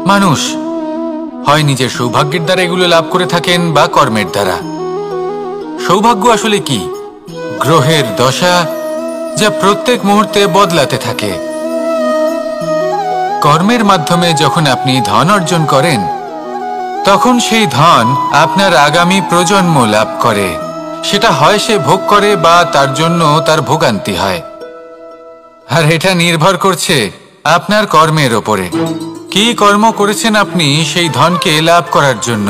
মানুষ হয় নিজের সৌভাগ্যের দ্বারা এগুলো লাভ করে থাকেন বা কর্মের দ্বারা। সৌভাগ্য আসলে কি? গ্রহের দশা, যা প্রত্যেক মুহূর্তে বদলাতে থাকে। কর্মের মাধ্যমে যখন আপনি ধন অর্জন করেন, তখন সেই ধন আপনার আগামী প্রজন্ম লাভ করে। সেটা হয় সে ভোগ করে বা তার জন্য তার ভোগান্তি হয়। আর এটা নির্ভর করছে আপনার কর্মের ওপরে। কি কর্ম করেছেন আপনি সেই ধনকে লাভ করার জন্য?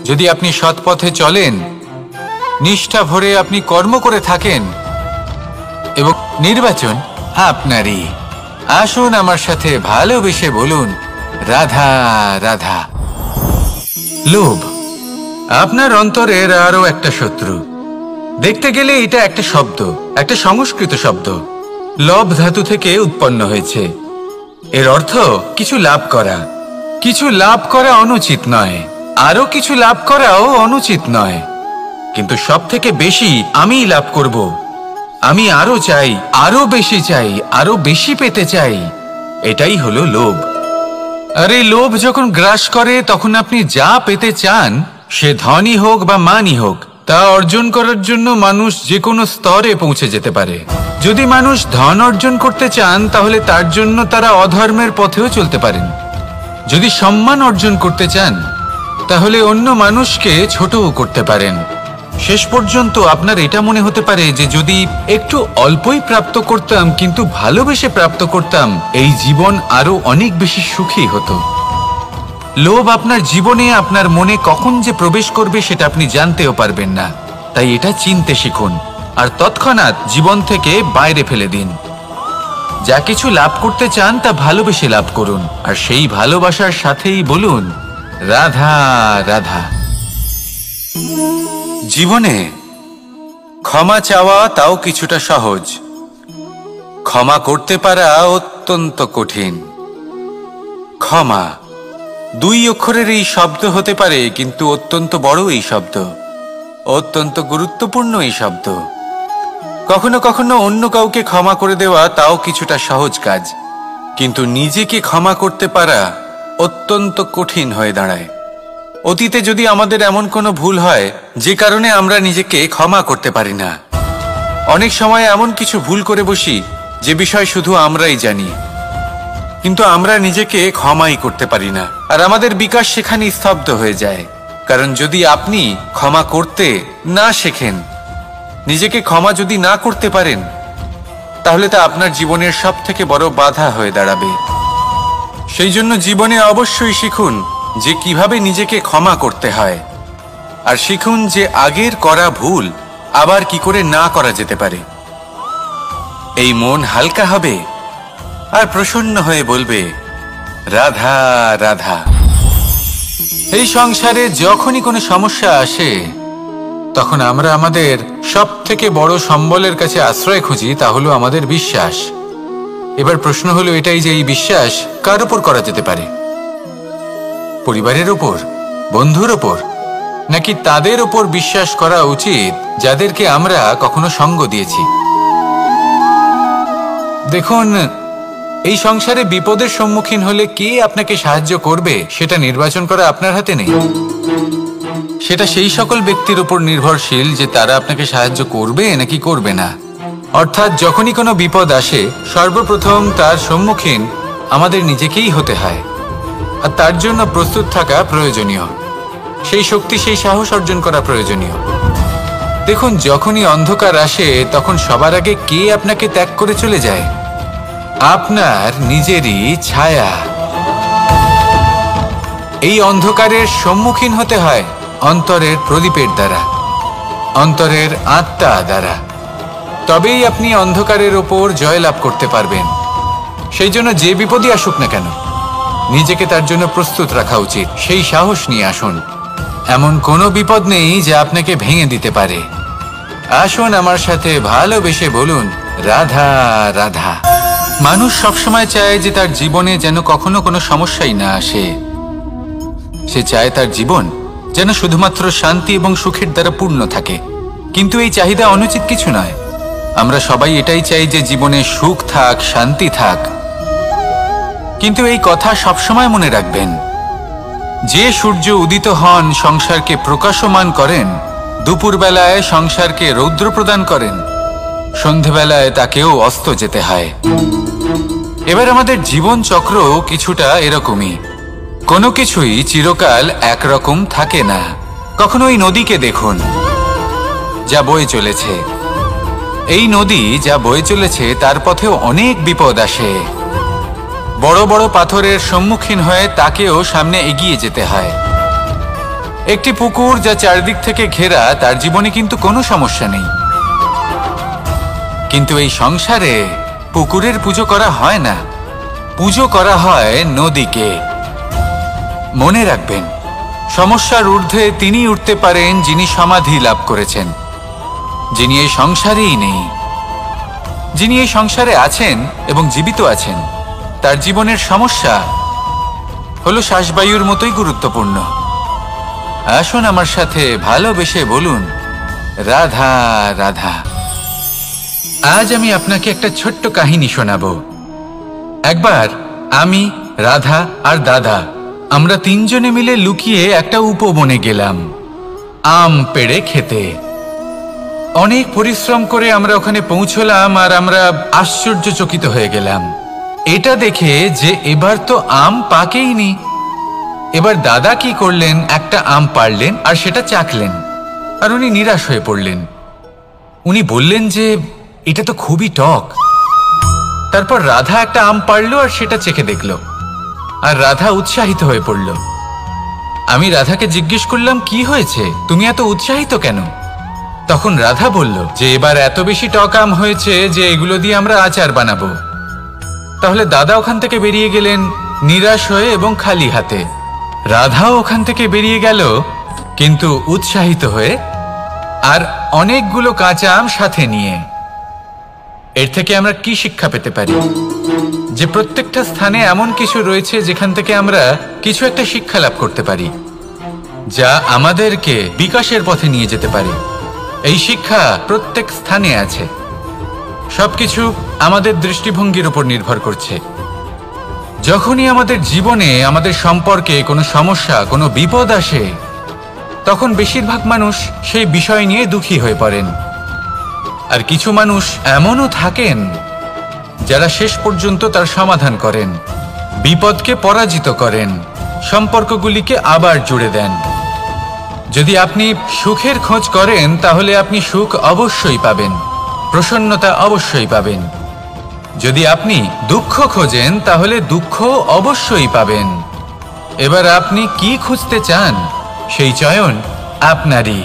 যদি আপনি সৎ পথে চলেন, নিষ্ঠা ভরে আপনি কর্ম করে থাকেন এবং নির্বাচন আপনারই। আসুন আমার সাথে ভালোবেসে বলুন, রাধা রাধা। লোভ আপনার অন্তরের আরো একটা শত্রু। দেখতে গেলে এটা একটা শব্দ, একটা সংস্কৃত শব্দ। লব ধাতু থেকে উৎপন্ন হয়েছে। এর অর্থ কিছু লাভ করা। কিছু লাভ করা অনুচিত নয়, আরো কিছু লাভ করাও অনুচিত নয়, কিন্তু সব থেকে বেশি আমিই লাভ করব, আমি আরো চাই, আরো বেশি চাই, আরো বেশি পেতে চাই। এটাই হলো লোভ। আর এই লোভ যখন গ্রাস করে, তখন আপনি যা পেতে চান, সে ধনই হোক বা মানই হোক, তা অর্জন করার জন্য মানুষ যে কোনো স্তরে পৌঁছে যেতে পারে। যদি মানুষ ধন অর্জন করতে চান, তাহলে তার জন্য তারা অধর্মের পথেও চলতে পারেন। যদি সম্মান অর্জন করতে চান, তাহলে অন্য মানুষকে ছোটও করতে পারেন। শেষ পর্যন্ত আপনার এটা মনে হতে পারে যে যদি একটু অল্পই প্রাপ্ত করতাম, কিন্তু ভালোবেসে প্রাপ্ত করতাম, এই জীবন আরো অনেক বেশি সুখী হতো। লোভ আপনার জীবনে, আপনার মনে কখন যে প্রবেশ করবে সেটা আপনি জানতেও পারবেন না। তাই এটা চিনতে শিখুন আর তৎক্ষণাৎ জীবন থেকে বাইরে ফেলে দিন। যা কিছু লাভ করতে চান তা ভালোবেসে লাভ করুন, আর সেই ভালোবাসার সাথেই বলুন, রাধা রাধা। জীবনে ক্ষমা চাওয়া তাও কিছুটা সহজ, ক্ষমা করতে পারা অত্যন্ত কঠিন। ক্ষমা দুই অক্ষরের এই শব্দ হতে পারে, কিন্তু অত্যন্ত বড় এই শব্দ, অত্যন্ত গুরুত্বপূর্ণ এই শব্দ। কখনো কখনো অন্য কাউকে ক্ষমা করে দেওয়া তাও কিছুটা সহজ কাজ, কিন্তু নিজেকে ক্ষমা করতে পারা অত্যন্ত কঠিন হয়ে দাঁড়ায়। অতীতে যদি আমাদের এমন কোনো ভুল হয় যে কারণে আমরা নিজেকে ক্ষমা করতে পারি না, অনেক সময় এমন কিছু ভুল করে বসি যে বিষয় শুধু আমরাই জানি, কিন্তু আমরা নিজেকে ক্ষমাই করতে পারি না। আর আমাদের বিকাশ সেখানে স্তব্ধ হয়ে যায়। কারণ যদি আপনি ক্ষমা করতে না শেখেন, নিজেকে ক্ষমা যদি না করতে পারেন, তাহলে তা আপনার জীবনের সব থেকে বড় বাধা হয়ে দাঁড়াবে। সেই জন্য জীবনে অবশ্যই শিখুন যে কিভাবে নিজেকে ক্ষমা করতে হয়, আর শিখুন যে আগের করা ভুল আবার কি করে না করা যেতে পারে। এই মন হালকা হবে আর প্রসন্ন হয়ে বলবে, রাধা রাধা। এই সংসারে যখনই কোনো সমস্যা আসে, তখন আমরা আমাদের সব থেকে বড় সম্বলের কাছে আশ্রয় খুঁজি, তা হলো আমাদের বিশ্বাস। এবার প্রশ্ন হলো এটাই যে এই বিশ্বাস কার উপর করা যেতে পারে? পরিবারের ওপর, বন্ধুর ওপর, নাকি তাদের ওপর বিশ্বাস করা উচিত যাদেরকে আমরা কখনো সঙ্গ দিয়েছি? দেখুন, এই সংসারে বিপদের সম্মুখীন হলে কে আপনাকে সাহায্য করবে সেটা নির্বাচন করা আপনার হাতে নেই। সেটা সেই সকল ব্যক্তির উপর নির্ভরশীল যে তারা আপনাকে সাহায্য করবে নাকি করবে না। অর্থাৎ যখনই কোনো বিপদ আসে, সর্বপ্রথম তার সম্মুখীন আমাদের নিজেকেই হতে হয়, আর তার জন্য প্রস্তুত থাকা প্রয়োজনীয়। সেই শক্তি, সেই সাহস অর্জন করা প্রয়োজনীয়। দেখুন, যখনই অন্ধকার আসে, তখন সবার আগে কে আপনাকে ত্যাগ করে চলে যায়? আপনার নিজেরই ছায়া। এই অন্ধকারের সম্মুখীন হতে হয় অন্তরের প্রদীপের দ্বারা, অন্তরের আত্মা দ্বারা। তবেই আপনি অন্ধকারের ওপর জয়লাভ করতে পারবেন। সেই জন্য যে বিপদই আসুক না কেন, নিজেকে তার জন্য প্রস্তুত রাখা উচিত। সেই সাহস নিয়ে আসুন। এমন কোনো বিপদ নেই যা আপনাকে ভেঙে দিতে পারে। আসুন আমার সাথে ভালোবেসে বলুন, রাধা রাধা। মানুষ সবসময় চায় যে তার জীবনে যেন কখনো কোনো সমস্যাই না আসে। সে চায় তার জীবন যেন শুধুমাত্র শান্তি এবং সুখের দ্বারা পূর্ণ থাকে। কিন্তু এই চাহিদা অনুচিত কিছু নয়। আমরা সবাই এটাই চাই যে জীবনে সুখ থাক, শান্তি থাক। কিন্তু এই কথা সবসময় মনে রাখবেন, যে সূর্য উদিত হন সংসারকে প্রকাশমান করেন, দুপুরবেলায় সংসারকে রৌদ্র প্রদান করেন, সন্ধেবেলায় তাকেও অস্ত যেতে হয়। এবার আমাদের জীবন চক্র কিছুটা এরকমই। কোনো কিছুই চিরকাল একরকম থাকে না। কখনো এই নদীকে দেখুন, যা বয়ে চলেছে। এই নদী যা বয়ে চলেছে তার পথেও অনেক বিপদ আসে। বড় বড় পাথরের সম্মুখীন হয়ে তাকেও সামনে এগিয়ে যেতে হয়। একটি পুকুর যা চারদিক থেকে ঘেরা, তার জীবনে কিন্তু কোনো সমস্যা নেই। কিন্তু এই সংসারে পুকুরের পুজো করা হয় না, পুজো করা হয় নদীকে। মনে রাখবেন, সমস্যার ঊর্ধ্বে তিনি উঠতে পারেন যিনি সমাধি লাভ করেছেন, যিনি এই সংসারেই নেই। যিনি এই সংসারে আছেন এবং জীবিত আছেন, তার জীবনের সমস্যা হলো শ্বাসবায়ুর মতোই গুরুত্বপূর্ণ। আসুন আমার সাথে ভালোবেসে বলুন, রাধা রাধা। আজ আমি আপনাকে একটা ছোট্ট কাহিনী শোনাবো। একবার আমি, রাধা আর দাদা, আমরা তিনজনে মিলে লুকিয়ে একটা উপবনে গেলাম আম পেড়ে খেতে। অনেক পরিশ্রম করে আমরা ওখানে পৌঁছলাম আর আমরা আশ্চর্যচকিত হয়ে গেলাম এটা দেখে যে এবার তো আম পাকেইনি। এবার দাদা কি করলেন, একটা আম পাড়লেন আর সেটা চাখলেন, আর উনি নিরাশ হয়ে পড়লেন। উনি বললেন যে এটা তো খুবই টক। তারপর রাধা একটা আম পাড়ল আর সেটা চেখে দেখল, আর রাধা উৎসাহিত হয়ে পড়ল। আমি রাধাকে জিজ্ঞেস করলাম, কি হয়েছে, তুমি এত উৎসাহিত কেন? তখন রাধা বলল যে এবার এত বেশি টক আম হয়েছে যে এগুলো দিয়ে আমরা আচার বানাবো। তাহলে দাদা ওখান থেকে বেরিয়ে গেলেন নিরাশ হয়ে এবং খালি হাতে। রাধাও ওখান থেকে বেরিয়ে গেল কিন্তু উৎসাহিত হয়ে, আর অনেকগুলো কাঁচা আম সাথে নিয়ে। এর থেকে আমরা কি শিক্ষা পেতে পারি? যে প্রত্যেকটা স্থানে এমন কিছু রয়েছে যেখান থেকে আমরা কিছু একটা শিক্ষা লাভ করতে পারি, যা আমাদেরকে বিকাশের পথে নিয়ে যেতে পারে। এই শিক্ষা প্রত্যেক স্থানে আছে। সবকিছু আমাদের দৃষ্টিভঙ্গির উপর নির্ভর করছে। যখনই আমাদের জীবনে, আমাদের সম্পর্কে কোনো সমস্যা, কোনো বিপদ আসে, তখন বেশিরভাগ মানুষ সেই বিষয় নিয়ে দুঃখী হয়ে পড়েন। আর কিছু মানুষ এমনও থাকেন যারা শেষ পর্যন্ত তার সমাধান করেন, বিপদকে পরাজিত করেন, সম্পর্কগুলিকে আবার জুড়ে দেন। যদি আপনি সুখের খোঁজ করেন তাহলে আপনি সুখ অবশ্যই পাবেন, প্রসন্নতা অবশ্যই পাবেন। যদি আপনি দুঃখ খোঁজেন তাহলে দুঃখ অবশ্যই পাবেন। এবার আপনি কি খুঁজতে চান, সেই চয়ন আপনারই।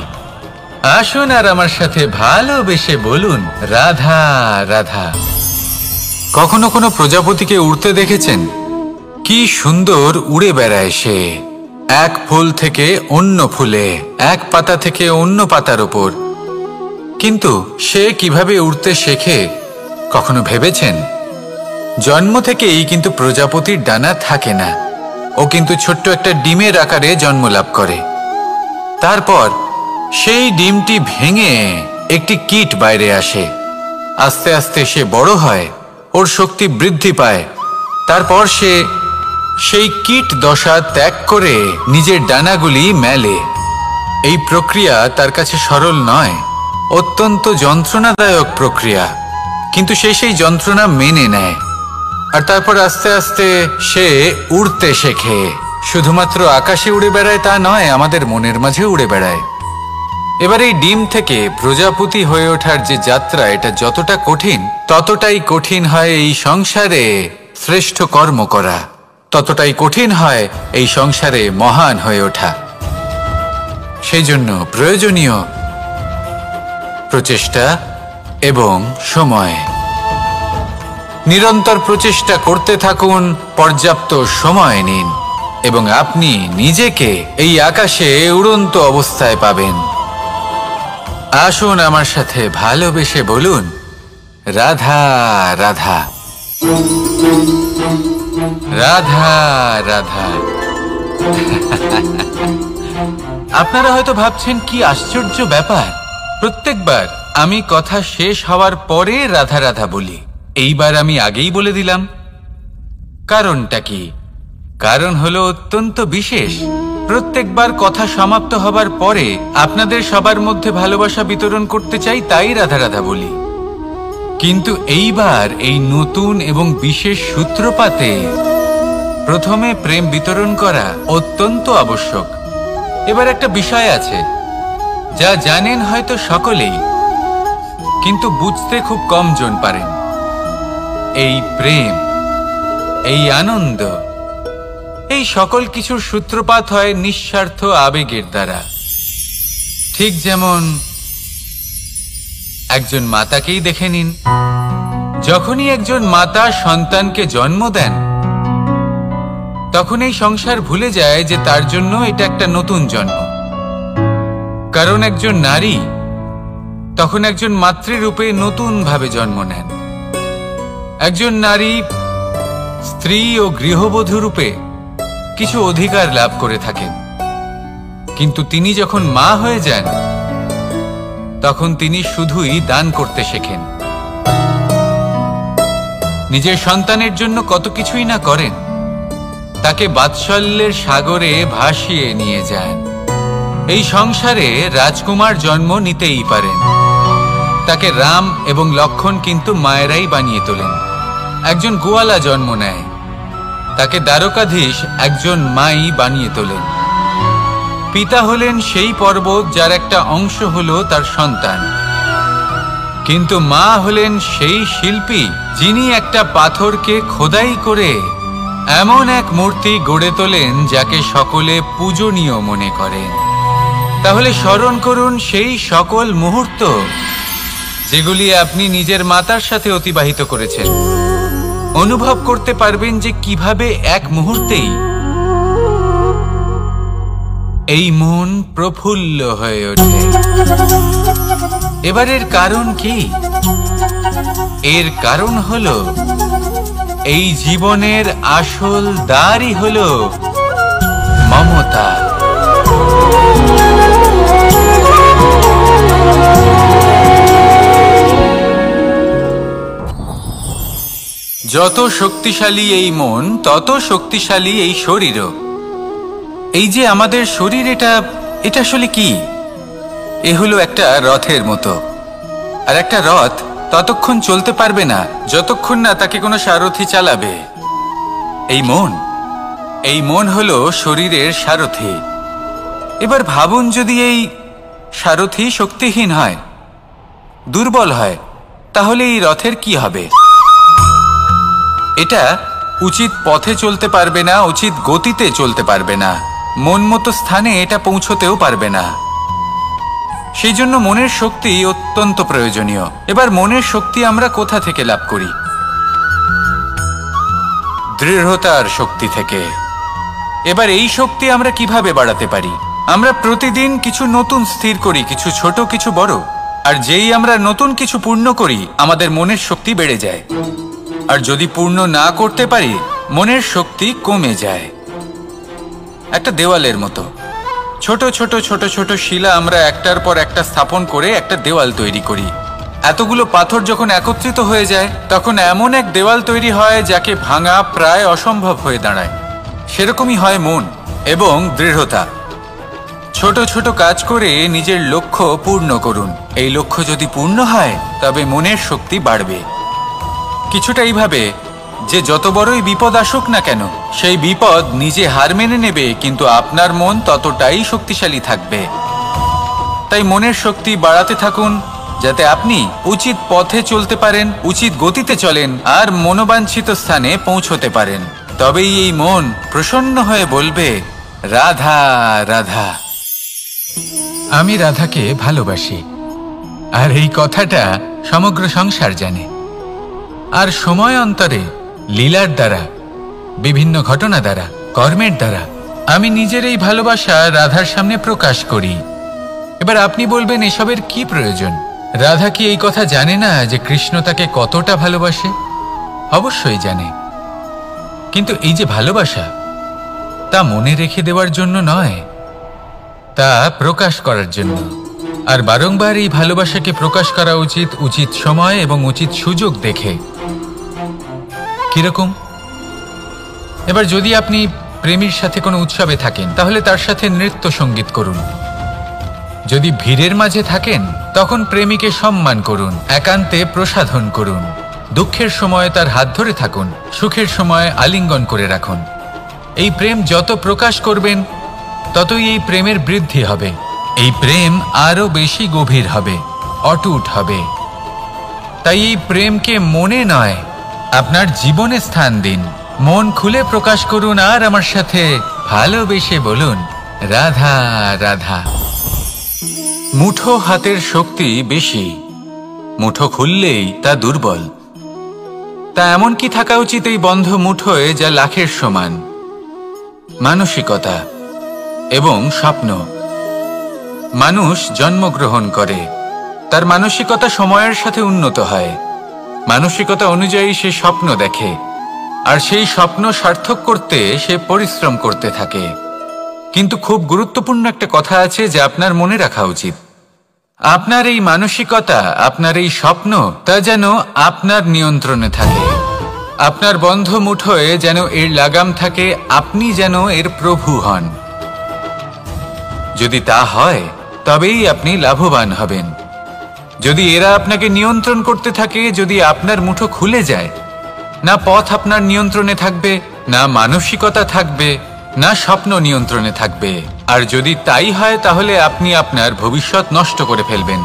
আসুন আর আমার সাথে ভালোবেসে বলুন, রাধা রাধা। কখনো কোনো প্রজাপতিকে উড়তে দেখেছেন? কি সুন্দর উড়ে বেড়ায় সে, এক ফুল থেকে অন্য ফুলে, এক পাতা থেকে অন্য পাতার উপর। কিন্তু সে কিভাবে উড়তে শেখে কখনো ভেবেছেন? জন্ম থেকেই কিন্তু প্রজাপতির ডানা থাকে না। ও কিন্তু ছোট্ট একটা ডিমের আকারে জন্ম লাভ করে। তারপর সেই ডিমটি ভেঙে একটি কীট বাইরে আসে। আস্তে আস্তে সে বড় হয়, ওর শক্তি বৃদ্ধি পায়। তারপর সে সেই কীট দশা ত্যাগ করে নিজের ডানাগুলি মেলে। এই প্রক্রিয়া তার কাছে সরল নয়, অত্যন্ত যন্ত্রণাদায়ক প্রক্রিয়া, কিন্তু সে সেই যন্ত্রণা মেনে নেয়। আর তারপর আস্তে আস্তে সে উড়তে শেখে। শুধুমাত্র আকাশে উড়ে বেড়ায় তা নয়, আমাদের মনের মাঝে উড়ে বেড়ায়। এবার এই ডিম থেকে প্রজাপতি হয়ে ওঠার যে যাত্রা, এটা যতটা কঠিন, ততটাই কঠিন হয় এই সংসারে শ্রেষ্ঠ কর্ম করা, ততটাই কঠিন হয় এই সংসারে মহান হয়ে ওঠা। সেই জন্য প্রয়োজনীয় প্রচেষ্টা এবং সময়। নিরন্তর প্রচেষ্টা করতে থাকুন, পর্যাপ্ত সময় নিন, এবং আপনি নিজেকে এই আকাশে উড়ন্ত অবস্থায় পাবেন। আসুন আমার সাথে ভালোবেসে বলুন, রাধা রাধা, রাধা রাধা। আপনারা হয়তো ভাবছেন কি আশ্চর্য ব্যাপার, প্রত্যেকবার আমি কথা শেষ হওয়ার পরে রাধা রাধা বলি, এইবার আমি আগেই বলে দিলাম। কারণটা কি? কারণ হলো অত্যন্ত বিশেষ। প্রত্যেকবার কথা সমাপ্ত হবার পরে আপনাদের সবার মধ্যে ভালোবাসা বিতরণ করতে চাই, তাই রাধা রাধা বলি। কিন্তু এইবার এই নতুন এবং বিশেষ সূত্রপাতে প্রথমে প্রেম বিতরণ করা অত্যন্ত আবশ্যক। এবার একটা বিষয় আছে যা জানেন হয়তো সকলেই, কিন্তু বুঝতে খুব কম জন পারেন। এই প্রেম, এই আনন্দ, এই সকল কিছুর সূত্রপাত হয় নিঃস্বার্থ আবেগের দ্বারা। ঠিক যেমন একজন মাতাকেই দেখে নিন। যখনই একজন মাতা সন্তানকে জন্ম দেন, তখন এই সংসার ভুলে যায় যে তার জন্য এটা একটা নতুন জন্ম। কারণ একজন নারী তখন একজন মাতৃরূপে নতুন ভাবে জন্ম নেন। একজন নারী স্ত্রী ও গৃহবধূ রূপে কিছু অধিকার লাভ করে থাকেন, কিন্তু তিনি যখন মা হয়ে যান তখন তিনি শুধুই দান করতে শেখেন। নিজের সন্তানের জন্য কত কিছুই না করেন, তাকে বাৎসল্যের সাগরে ভাসিয়ে নিয়ে যান। এই সংসারে রাজকুমার জন্ম নিতেই পারেন, তাকে রাম এবং লক্ষণ কিন্তু মায়েরাই বানিয়ে তোলেন। একজন গোয়ালা জন্ম নেয়, তাকে দ্বারকাধীশ একজন মাই বানিয়ে তোলেন। পিতা হলেন সেই পর্বত যার একটা অংশ হলো তার সন্তান, কিন্তু মা হলেন সেই শিল্পী যিনি একটা পাথরকে খোদাই করে এমন এক মূর্তি গড়ে তোলেন যাকে সকলে পূজনীয় মনে করেন। তাহলে স্মরণ করুন সেই সকল মুহূর্ত যেগুলি আপনি নিজের মাতার সাথে অতিবাহিত করেছেন। অনুভব করতে পারবেন যে কিভাবে এক মুহূর্তেই এই মন প্রফুল্ল হয়ে ওঠে। এবার এর কারণ কি? এর কারণ হলো এই জীবনের আসল দ্বারই হলো মমতা। যত শক্তিশালী এই মন, তত শক্তিশালী এই শরীরও। এই যে আমাদের শরীর, এটা আসলে কি? এ হলো একটা রথের মতো। আর একটা রথ ততক্ষণ চলতে পারবে না যতক্ষণ না তাকে কোনো সারথি চালাবে। এই মন হলো শরীরের সারথি। এবার ভাবুন, যদি এই সারথি শক্তিহীন হয়, দুর্বল হয়, তাহলে এই রথের কি হবে? এটা উচিত পথে চলতে পারবে না, উচিত গতিতে চলতে পারবে না, মন মতো স্থানে এটা পৌঁছতেও পারবে না। সেই জন্য মনের শক্তি অত্যন্ত প্রয়োজনীয়। এবার মনের শক্তি আমরা কোথা থেকে লাভ করি? দৃঢ়তার শক্তি থেকে। এবার এই শক্তি আমরা কিভাবে বাড়াতে পারি? আমরা প্রতিদিন কিছু নতুন স্থির করি, কিছু ছোট কিছু বড়। আর যেই আমরা নতুন কিছু পূর্ণ করি, আমাদের মনের শক্তি বেড়ে যায়। আর যদি পূর্ণ না করতে পারি, মনের শক্তি কমে যায়। একটা দেওয়ালের মতো ছোট ছোট ছোট ছোট শিলা আমরা একটার পর একটা স্থাপন করে একটা দেওয়াল তৈরি করি। এতগুলো পাথর যখন একত্রিত হয়ে যায়, তখন এমন এক দেওয়াল তৈরি হয় যাকে ভাঙা প্রায় অসম্ভব হয়ে দাঁড়ায়। সেরকমই হয় মন এবং দৃঢ়তা। ছোট ছোট কাজ করে নিজের লক্ষ্য পূর্ণ করুন। এই লক্ষ্য যদি পূর্ণ হয়, তবে মনের শক্তি বাড়বে। কিছুটা এইভাবে যে যত বড়ই বিপদ আসুক না কেন, সেই বিপদ নিজে হার মেনে নেবে, কিন্তু আপনার মন ততটাই শক্তিশালী থাকবে। তাই মনের শক্তি বাড়াতে থাকুন, যাতে আপনি উচিত পথে চলতে পারেন, উচিত গতিতে চলেন আর মনোবাঞ্ছিত স্থানে পৌঁছতে পারেন। তবেই এই মন প্রসন্ন হয়ে বলবে, রাধা রাধা। আমি রাধাকে ভালোবাসি, আর এই কথাটা সমগ্র সংসার জানে। আর সময় অন্তরে লীলার দ্বারা, বিভিন্ন ঘটনা দ্বারা, কর্মের দ্বারা আমি নিজের এই ভালোবাসা রাধার সামনে প্রকাশ করি। এবার আপনি বলবেন, এসবের কি প্রয়োজন? রাধা কি এই কথা জানে না যে কৃষ্ণ তাকে কতটা ভালোবাসে? অবশ্যই জানে, কিন্তু এই যে ভালোবাসা, তা মনে রেখে দেওয়ার জন্য নয়, তা প্রকাশ করার জন্য। আর বারংবার এই ভালোবাসাকে প্রকাশ করা উচিত, উচিত সময় এবং উচিত সুযোগ দেখে। কিরকম? এবার যদি আপনি প্রেমীর সাথে কোনো উৎসবে থাকেন তাহলে তার সাথে নৃত্য সঙ্গীত করুন। যদি ভিড়ের মাঝে থাকেন তখন প্রেমীকে সম্মান করুন, একান্তে প্রসাধন করুন। দুঃখের সময় তার হাত ধরে থাকুন, সুখের সময় আলিঙ্গন করে রাখুন। এই প্রেম যত প্রকাশ করবেন ততই এই প্রেমের বৃদ্ধি হবে। এই প্রেম আরো বেশি গভীর হবে, অটুট হবে। তাই এই প্রেমকে মনে নয়, আপনার জীবনে স্থান দিন। মন খুলে প্রকাশ করুন আর আমার সাথে ভালোবেসে বলুন, রাধা রাধা। মুঠো হাতের শক্তি বেশি, মুঠো খুললেই তা দুর্বল। তা এমন কি থাকা উচিত এই বন্ধ মুঠোয় যা লাখের সমান? মানসিকতা এবং স্বপ্ন। মানুষ জন্মগ্রহণ করে, তার মানসিকতা সময়ের সাথে উন্নত হয়। মানসিকতা অনুযায়ী সে স্বপ্ন দেখে, আর সেই স্বপ্ন সার্থক করতে সে পরিশ্রম করতে থাকে। কিন্তু খুব গুরুত্বপূর্ণ একটা কথা আছে যা আপনার মনে রাখা উচিত। আপনার এই মানসিকতা, আপনার এই স্বপ্ন, তা যেন আপনার নিয়ন্ত্রণে থাকে। আপনার বন্ধ মুঠোয় যেন এর লাগাম থাকে, আপনি যেন এর প্রভু হন। যদি তা হয় তবেই আপনি লাভবান হবেন। যদি এরা আপনাকে নিয়ন্ত্রণ করতে থাকে, যদি আপনার মুঠো খুলে যায়, না পথ আপনার নিয়ন্ত্রণে থাকবে, না মানসিকতা থাকবে, না স্বপ্ন নিয়ন্ত্রণে থাকবে। আর যদি তাই হয় তাহলে আপনি আপনার ভবিষ্যৎ নষ্ট করে ফেলবেন।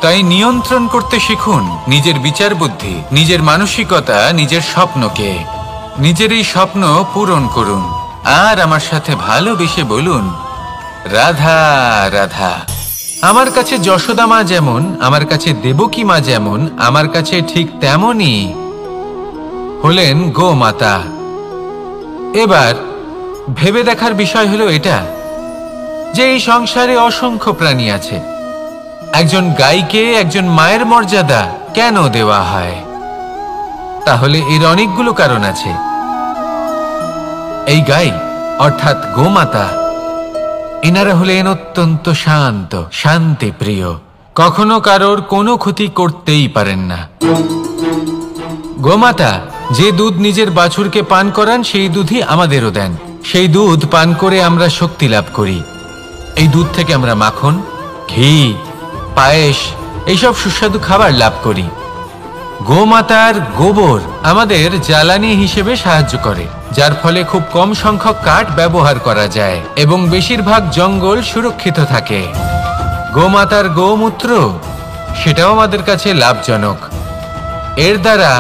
তাই নিয়ন্ত্রণ করতে শিখুন নিজের বিচার বুদ্ধি, নিজের মানসিকতা, নিজের স্বপ্নকে। নিজের এই স্বপ্ন পূরণ করুন আর আমার সাথে ভালোবেসে বলুন, রাধা রাধা। আমার কাছে যশোদা মা যেমন, আমার কাছে দেবকী মা যেমন, আমার কাছে ঠিক তেমনই হলেন গোমাতা। এবার ভেবে দেখার বিষয় হলো এটা যে এই সংসারে অসংখ্য প্রাণী আছে। একজন গাইকে একজন মায়ের মর্যাদা কেন দেওয়া হয়? তাহলে এর অনেকগুলো কারণ আছে। এই গাই অর্থাৎ গোমাতা, এনারা হলেন অত্যন্ত শান্ত, শান্তি প্রিয়, কখনো কারোর কোনো ক্ষতি করতেই পারেন না। গোমাতা যে দুধ নিজের বাছুরকে পান করান সেই দুধই আমাদেরও দেন। সেই দুধ পান করে আমরা শক্তি লাভ করি। এই দুধ থেকে আমরা মাখন, ঘি, পায়েস, এইসব সুস্বাদু খাবার লাভ করি। গোমাতার গোবর আমাদের জ্বালানি হিসেবে সাহায্য করে, যার ফলে খুব কম সংখ্যক কাঠ ব্যবহার করা যায় এবং বেশিরভাগ জঙ্গল সুরক্ষিত থাকে। গোমাতার গোমূত্র, সেটাও আমাদের কাছে লাভজনক। এর দ্বারা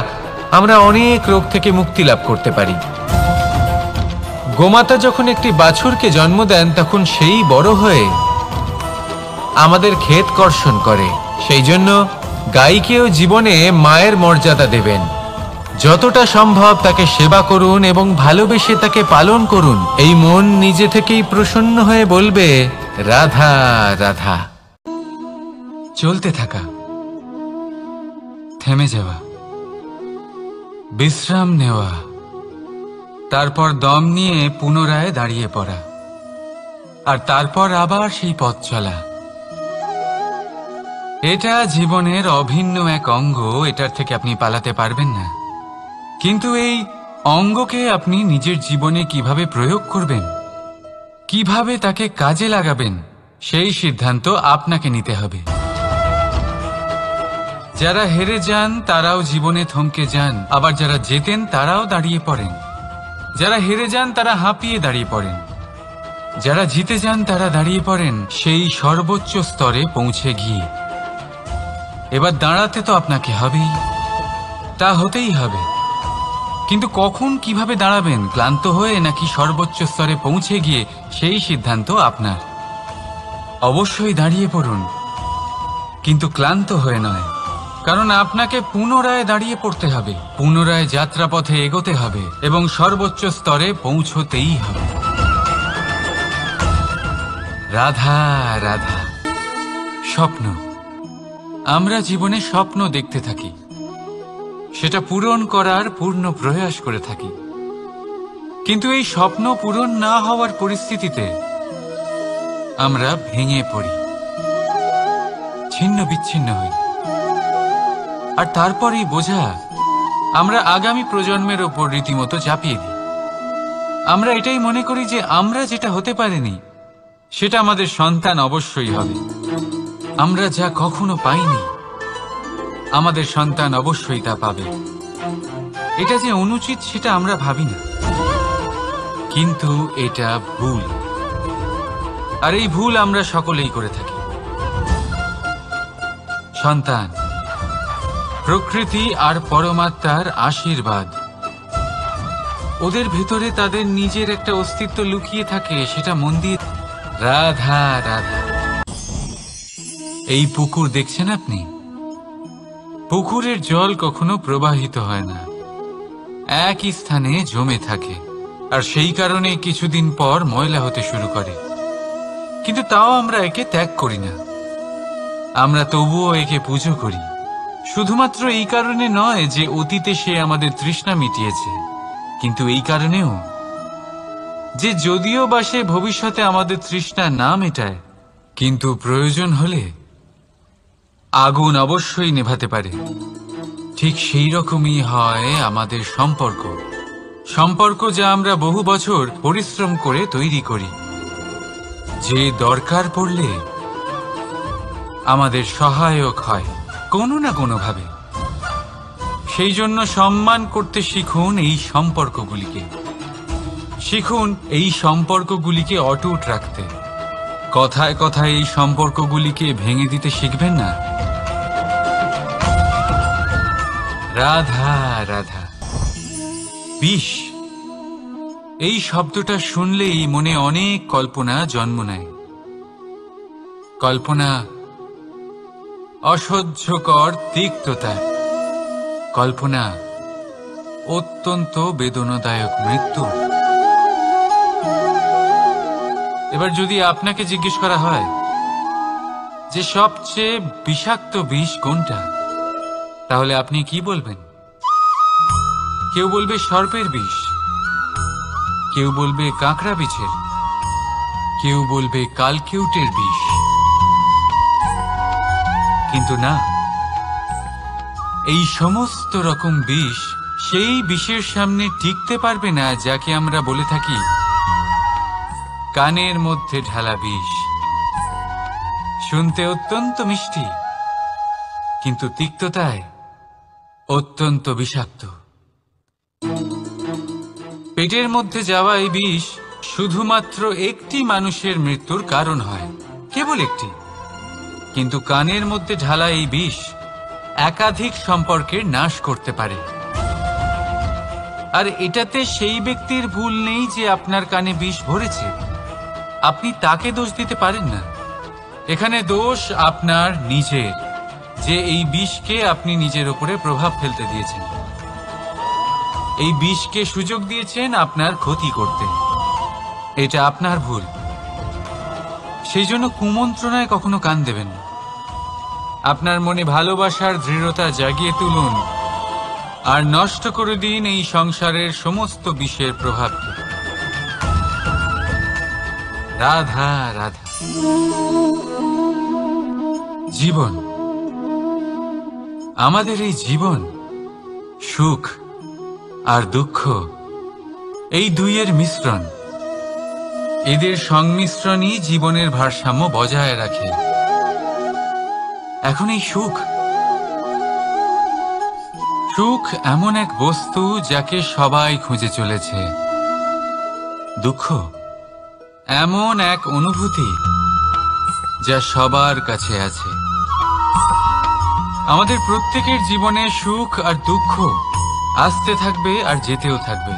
আমরা অনেক রোগ থেকে মুক্তি লাভ করতে পারি। গোমাতা যখন একটি বাছুরকে জন্ম দেন তখন সেই বড় হয়ে আমাদের ক্ষেত কর্ষণ করে। সেই জন্য গাইকেও জীবনে মায়ের মর্যাদা দেবেন। যতটা সম্ভব তাকে সেবা করুন এবং ভালোবেসে তাকে পালন করুন। এই মন নিজে থেকেই প্রসন্ন হয়ে বলবে, রাধা রাধা। চলতে থাকা, থেমে যাওয়া, বিশ্রাম নেওয়া, তারপর দম নিয়ে পুনরায় দাঁড়িয়ে পড়া, আর তারপর আবার সেই পথ চলা। এটা জীবনের অভিন্ন এক অঙ্গ, এটার থেকে আপনি পালাতে পারবেন না। কিন্তু এই অঙ্গকে আপনি নিজের জীবনে কিভাবে প্রয়োগ করবেন, কিভাবে তাকে কাজে লাগাবেন, সেই সিদ্ধান্ত আপনাকে নিতে হবে। যারা হেরে যান তারাও জীবনে থমকে যান, আবার যারা জেতেন তারাও দাঁড়িয়ে পড়েন। যারা হেরে যান তারা হাঁপিয়ে দাঁড়িয়ে পড়েন, যারা জিতে যান তারা দাঁড়িয়ে পড়েন সেই সর্বোচ্চ স্তরে পৌঁছে গিয়ে। এবার দাঁড়াতে তো আপনাকে হবেই, তা হতেই হবে। কিন্তু কখন, কিভাবে দাঁড়াবেন, ক্লান্ত হয়ে নাকি সর্বোচ্চ স্তরে পৌঁছে গিয়ে, সেই সিদ্ধান্ত আপনার। অবশ্যই দাঁড়িয়ে পড়ুন, কিন্তু ক্লান্ত হয়ে নয়, কারণ আপনাকে পুনরায় দাঁড়িয়ে পড়তে হবে, পুনরায় যাত্রাপথে এগোতে হবে এবং সর্বোচ্চ স্তরে পৌঁছতেই হবে। রাধা রাধা। স্বপ্ন, আমরা জীবনে স্বপ্ন দেখতে থাকি, সেটা পূরণ করার পূর্ণ প্রয়াস করে থাকি। কিন্তু এই স্বপ্ন পূরণ না হওয়ার পরিস্থিতিতে আমরা ভেঙে পড়ি, ছিন্ন বিচ্ছিন্ন হই। আর তারপর এই বোঝা আমরা আগামী প্রজন্মের ওপর রীতিমতো চাপিয়ে দিই। আমরা এটাই মনে করি যে আমরা যেটা হতে পারিনি সেটা আমাদের সন্তান অবশ্যই হবে। আমরা যা কখনো পাইনি আমাদের সন্তান অবশ্যই তা পাবে। এটা যে অনুচিত সেটা আমরা ভাবি না, কিন্তু এটা ভুল। আর এই ভুল আমরা সকলেই করে থাকি। সন্তান প্রকৃতি আর পরমাত্মার আশীর্বাদ। ওদের ভেতরে তাদের নিজের একটা অস্তিত্ব লুকিয়ে থাকে, সেটা মন দিয়ে। রাধা রাধা। এই পুকুর দেখছেন আপনি? পুকুরের জল কখনো প্রবাহিত হয় না, একই স্থানে জমে থাকে। আর সেই কারণে কিছুদিন পর ময়লা হতে শুরু করে। কিন্তু তাও আমরা একে ত্যাগ করি না, আমরা তবুও একে পুজো করি। শুধুমাত্র এই কারণে নয় যে অতীতে সে আমাদের তৃষ্ণা মিটিয়েছে, কিন্তু এই কারণেও যে যদিও বা সে ভবিষ্যতে আমাদের তৃষ্ণা না মেটায়, কিন্তু প্রয়োজন হলে আগুন অবশ্যই নেভাতে পারে। ঠিক সেই রকমই হয় আমাদের সম্পর্ক। সম্পর্ক যা আমরা বহু বছর পরিশ্রম করে তৈরি করি, যে দরকার পড়লে আমাদের সহায়ক হয় কোনো না কোনোভাবে। সেই জন্য সম্মান করতে শিখুন এই সম্পর্কগুলিকে। শিখুন এই সম্পর্কগুলিকে অটুট রাখতে। কথায় কথায় এই সম্পর্কগুলিকে ভেঙে দিতে শিখবেন না। রাধা রাধা। বিষ, এই শব্দটা শুনলেই মনে অনেক কল্পনা জন্ম নেয়। কল্পনা অসহ্যকর তিক্ততার, কল্পনা অত্যন্ত বেদনাদায়ক মৃত্যু। এবার যদি আপনাকে জিজ্ঞেস করা হয় যে সবচেয়ে বিষাক্ত বিষ কোনটা, তাহলে আপনি কি বলবেন? কেউ বলবে সর্পের বিষ, কেউ বলবে কাঁকড়া বিছের, কেউ বলবে কালকিউটের বিষ। কিন্তু না, এই সমস্ত রকম বিষ সেই বিষের সামনে টিকতে পারবে না যাকে আমরা বলে থাকি কানের মধ্যে ঢালা বিষ। শুনতে অত্যন্ত মিষ্টি, কিন্তু তিক্ততায় অত্যন্ত বিষাক্ত। পেটের মধ্যে যাওয়া এই বিষ শুধুমাত্র একটি মানুষের মৃত্যুর কারণ হয়, কেবল একটি। কিন্তু কানের মধ্যে ঢালা এই বিষ একাধিক সম্পর্কের নাশ করতে পারে। আর এটাতে সেই ব্যক্তির ভুল নেই যে আপনার কানে বিষ ভরেছে। আপনি তাকে দোষ দিতে পারেন না। এখানে দোষ আপনার নিজের, যে এই বিষকে আপনি নিজের উপরে প্রভাব ফেলতে দিয়েছেন। এই বিষকে সুযোগ দিয়েছেন আপনার ক্ষতি করতে। এটা আপনার ভুল। সেই জন্য কুমন্ত্রণায় কখনো কান দেবেন না। আপনার মনে ভালোবাসার দৃঢ়তা জাগিয়ে তুলুন আর নষ্ট করে দিন এই সংসারের সমস্ত বিষের প্রভাবকে। রাধা রাধা। জীবন, আমাদের এই জীবন, সুখ আর দুঃখ, এই দুইয়ের মিশ্রণ। এদের সংমিশ্রণই জীবনের ভারসাম্য বজায় রাখে। এখন এই সুখ, সুখ এমন এক বস্তু যাকে সবাই খুঁজে চলেছে। দুঃখ এমন এক অনুভূতি যা সবার কাছে আছে। আমাদের প্রত্যেকের জীবনে সুখ আর দুঃখ আসতে থাকবে আর যেতেও থাকবে।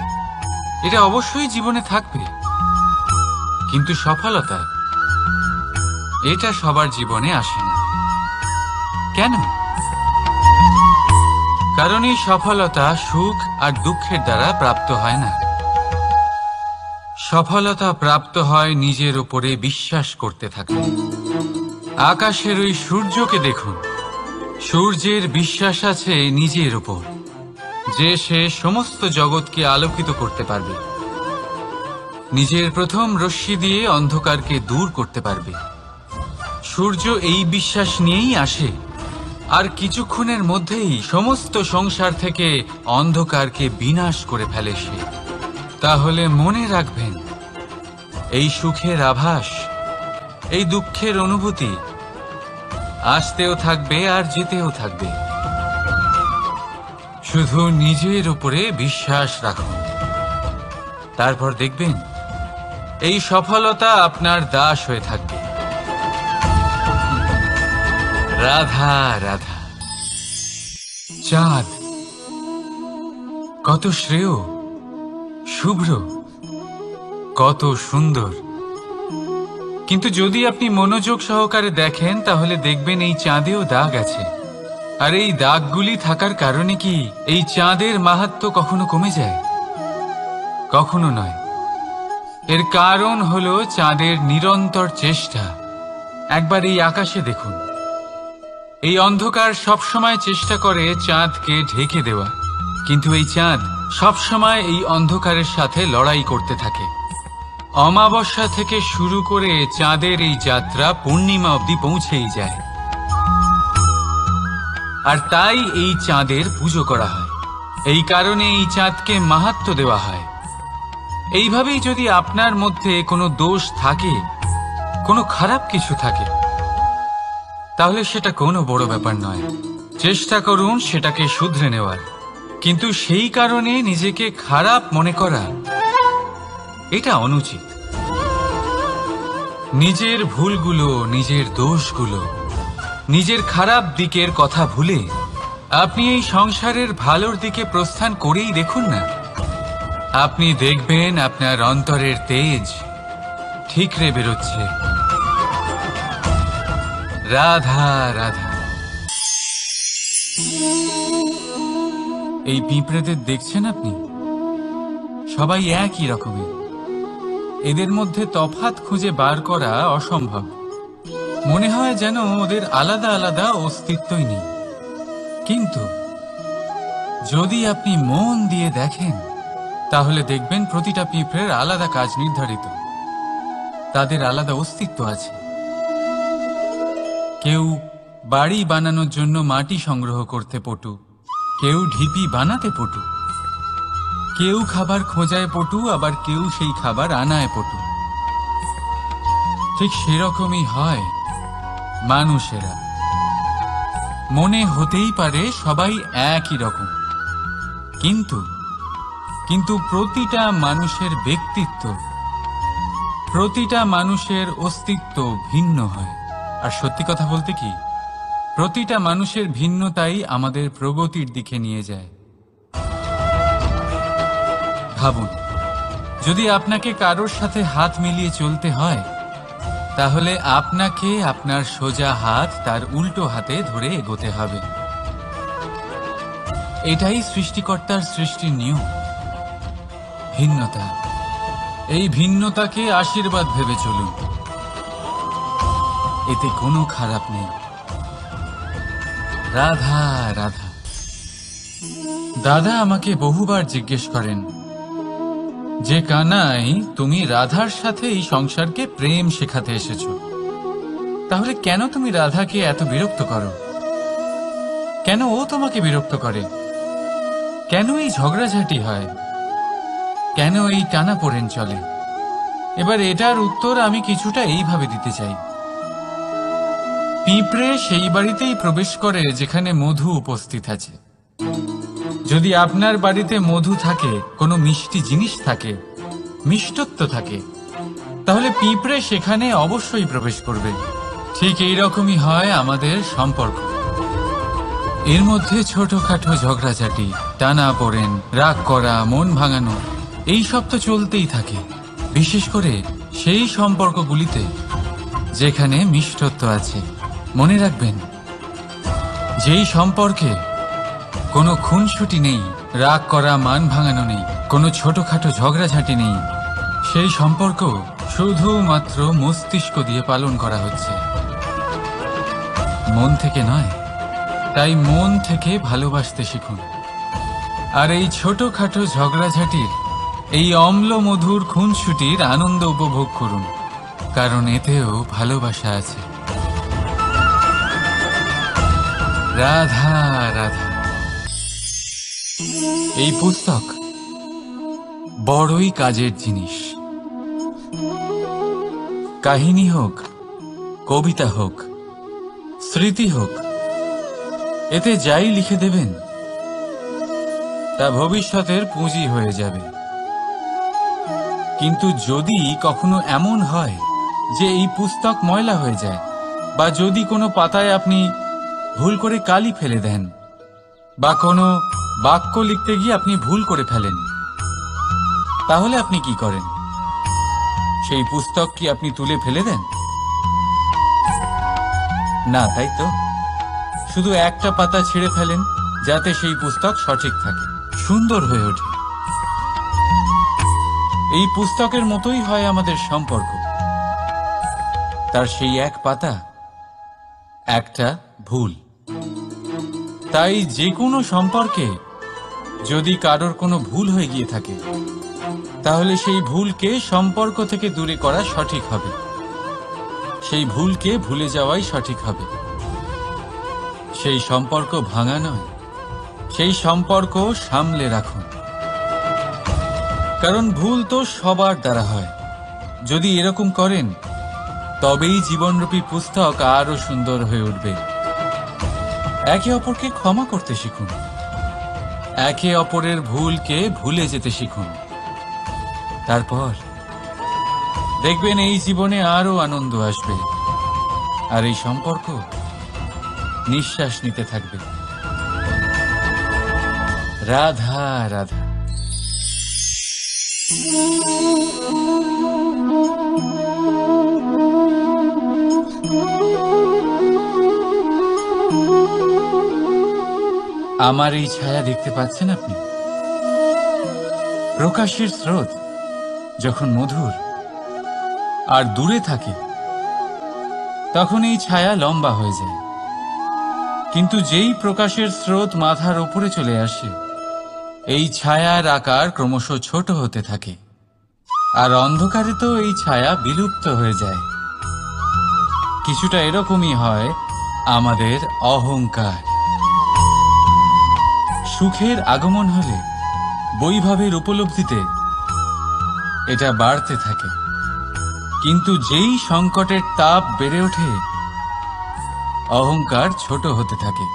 এটা অবশ্যই জীবনে থাকবে, কিন্তু সফলতা এটা সবার জীবনে আসে না। কেন? কারণ এই সফলতা সুখ আর দুঃখের দ্বারা প্রাপ্ত হয় না। সফলতা প্রাপ্ত হয় নিজের উপরে বিশ্বাস করতে থাকলে। আকাশের ওই সূর্যকে দেখুন, সূর্যের বিশ্বাস আছে নিজের উপর যে সে সমস্ত জগৎকে আলোকিত করতে পারবে। নিজের প্রথম রশ্মি দিয়ে অন্ধকারকে দূর করতে পারবে। সূর্য এই বিশ্বাস নিয়েই আসে আর কিছুক্ষণের মধ্যেই সমস্ত সংসার থেকে অন্ধকারকে বিনাশ করে ফেলে সে। তাহলে মনে রাখবেন, এই সুখের আভাস, এই দুঃখের অনুভূতি আসতেও থাকবে আর যেতেও থাকবে। শুধু নিজের উপরে বিশ্বাস রাখুন, তারপর দেখবেন এই সফলতা আপনার দাস হয়ে থাকবে। রাধা রাধা। চাঁদ কত শ্রেয়, শুভ্র, কত সুন্দর, কিন্তু যদি আপনি মনোযোগ সহকারে দেখেন তাহলে দেখবেন এই চাঁদেও দাগ আছে। আর এই দাগগুলি থাকার কারণে কি এই চাঁদের মাহাত্ম্য কখনো কমে যায়? কখনো নয়। এর কারণ হলো চাঁদের নিরন্তর চেষ্টা। একবার এই আকাশে দেখুন, এই অন্ধকার সবসময় চেষ্টা করে চাঁদকে ঢেকে দেওয়া, কিন্তু এই চাঁদ সবসময় এই অন্ধকারের সাথে লড়াই করতে থাকে। অমাবস্যা থেকে শুরু করে চাঁদের এই যাত্রা পূর্ণিমা অবধি পৌঁছেই যায়। আর তাই এই চাঁদের পুজো করা হয়, এই কারণে এই চাঁদকে মাহাত্ম্য দেওয়া হয়। এইভাবেই যদি আপনার মধ্যে কোনো দোষ থাকে, কোনো খারাপ কিছু থাকে, তাহলে সেটা কোনো বড় ব্যাপার নয়। চেষ্টা করুন সেটাকে শুধরে নেওয়ার, কিন্তু সেই কারণে নিজেকে খারাপ মনে করা এটা অনুচিত। নিজের ভুলগুলো, নিজের দোষগুলো, নিজের খারাপ দিকের কথা ভুলে আপনি এই সংসারের ভালোর দিকে প্রস্থান করেই দেখুন না। আপনি দেখবেন আপনার অন্তরের তেজ ঠিকরে বেরোচ্ছে। রাধা রাধা। এই পিঁপড়েদের দেখছেন আপনি? সবাই একই রকমের। এদের মধ্যে তফাৎ খুঁজে বার করা অসম্ভব। মনে হয় যেন ওদের আলাদা আলাদা অস্তিত্বই নেই। কিন্তু যদি আপনি মন দিয়ে দেখেন তাহলে দেখবেন প্রতিটা পিঁপড়ের আলাদা কাজ নির্ধারিত, তাদের আলাদা অস্তিত্ব আছে। কেউ বাড়ি বানানোর জন্য মাটি সংগ্রহ করতে পটু, কেউ ঢিপি বানাতে পটু, কেউ খাবার খোঁজায় পটু, আবার কেউ সেই খাবার আনায় পটু। ঠিক সেরকমই হয় মানুষেরা। মনে হতেই পারে সবাই একই রকম, কিন্তু প্রতিটা মানুষের ব্যক্তিত্ব, প্রতিটা মানুষের অস্তিত্ব ভিন্ন হয়। আর সত্যি কথা বলতে কি, প্রতিটা মানুষের ভিন্নতাই আমাদের প্রগতির দিকে নিয়ে যায়। ভাবুন, যদি আপনাকে কারোর সাথে হাত মিলিয়ে চলতে হয়, তাহলে আপনাকে আপনার সোজা হাত তার উল্টো হাতে ধরে এগোতে হবে। এটাই সৃষ্টিকর্তার সৃষ্টির নিয়ম। ভিন্নতা, এই ভিন্নতাকে আশীর্বাদ ভেবে চলুন, এতে কোনো খারাপ নেই। রাধা রাধা। দাদা আমাকে বহুবার জিজ্ঞেস করেন যে কানাই, তুমি রাধার সাথে এই সংসারকে প্রেম শেখাতে এসেছো, তাহলে কেন তুমি রাধাকে এত বিরক্ত করো? কেন ও তোমাকে বিরক্ত করে? কেন এই ঝগড়াঝাটি হয়? কেন এই টানাপোড়েন চলে? এবার এটার উত্তর আমি কিছুটা এইভাবে দিতে চাই। পিঁপড়ে সেই বাড়িতেই প্রবেশ করে যেখানে মধু উপস্থিত আছে। যদি আপনার বাড়িতে মধু থাকে, কোনো মিষ্টি জিনিস থাকে, মিষ্টত্ব থাকে, তাহলে পিঁপড়ে সেখানে অবশ্যই প্রবেশ করবে। ঠিক এইরকমই হয় আমাদের সম্পর্ক। এর মধ্যে ছোটখাটো ঝগড়াঝাটি, টানাপোড়েন, রাগ করা, মন ভাঙানো, এই সব তো চলতেই থাকে। বিশেষ করে সেই সম্পর্কগুলিতে যেখানে মিষ্টত্ব আছে। মনে রাখবেন, যেই সম্পর্কে কোনো খুনসুটি নেই, রাগ করা, মান ভাঙানো নেই, কোনো ছোটখাটো ঝগড়াঝাটি নেই, সেই সম্পর্ক শুধুমাত্র মস্তিষ্ক দিয়ে পালন করা হচ্ছে, মন থেকে নয়। তাই মন থেকে ভালোবাসতে শিখুন। আর এই ছোটখাটো ঝগড়াঝাটির, এই অম্ল মধুর খুনসুটির আনন্দ উপভোগ করুন, কারণ এতেও ভালোবাসা আছে। রাধা রাধা। এই পুস্তক বড়ই কাজের জিনিস। কাহিনী হোক, কবিতা হোক, স্মৃতি হোক, এতে যাই লিখে দেবেন তা ভবিষ্যতের পুঁজি হয়ে যাবে। কিন্তু যদি কখনো এমন হয় যে এই পুস্তক ময়লা হয়ে যায়, বা যদি কোনো পাতায় আপনি ভুল করে কালি ফেলে দেন, বা কোনো বাক্য লিখতে গিয়ে আপনি ভুল করে ফেলেন, তাহলে আপনি কি করেন? সেই পুস্তক কি আপনি তুলে ফেলে দেন? না, তাই তো? শুধু একটা পাতা ছিঁড়ে ফেলেন যাতে সেই পুস্তক সঠিক থাকে, সুন্দর হয়ে ওঠে। এই পুস্তকের মতোই হয় আমাদের সম্পর্ক। তার সেই এক পাতা, একটা ভুল। তাই যে কোনো সম্পর্কে যদি কারোর কোনো ভুল হয়ে গিয়ে থাকে, তাহলে সেই ভুলকে সম্পর্ক থেকে দূরে করা সঠিক হবে। সেই ভুলকে ভুলে যাওয়াই সঠিক হবে। সেই সম্পর্ক ভাঙা নয়, সেই সম্পর্ক সামলে রাখুন। কারণ ভুল তো সবার দ্বারা হয়। যদি এরকম করেন, তবেই জীবনরূপী পুস্তক আরো সুন্দর হয়ে উঠবে। একে অপরকে ক্ষমা করতে শিখুন। একে অপরের ভুলকে ভুলে যেতে শিখুন। তারপর দেখবেন এই জীবনে আরো আনন্দ আসবে, আর এই সম্পর্ক নিঃশ্বাস নিতে থাকবে। রাধা রাধা। আমার এই ছায়া দেখতে পাচ্ছেন আপনি? প্রকাশের স্রোত যখন মধুর আর দূরে থাকে, তখন এই ছায়া লম্বা হয়ে যায়। কিন্তু যেই প্রকাশের স্রোত মাথার উপরে চলে আসে, এই ছায়ার আকার ক্রমশ ছোট হতে থাকে, আর অন্ধকারে তো এই ছায়া বিলুপ্ত হয়ে যায়। কিছুটা এরকমই হয় আমাদের অহংকার। সুখের আগমন হলে, বৈভবের উপলব্ধিতে এটা বাড়তে থাকে। কিন্তু যেই সংকটের তাপ বেড়ে ওঠে, অহংকার ছোট হতে থাকে।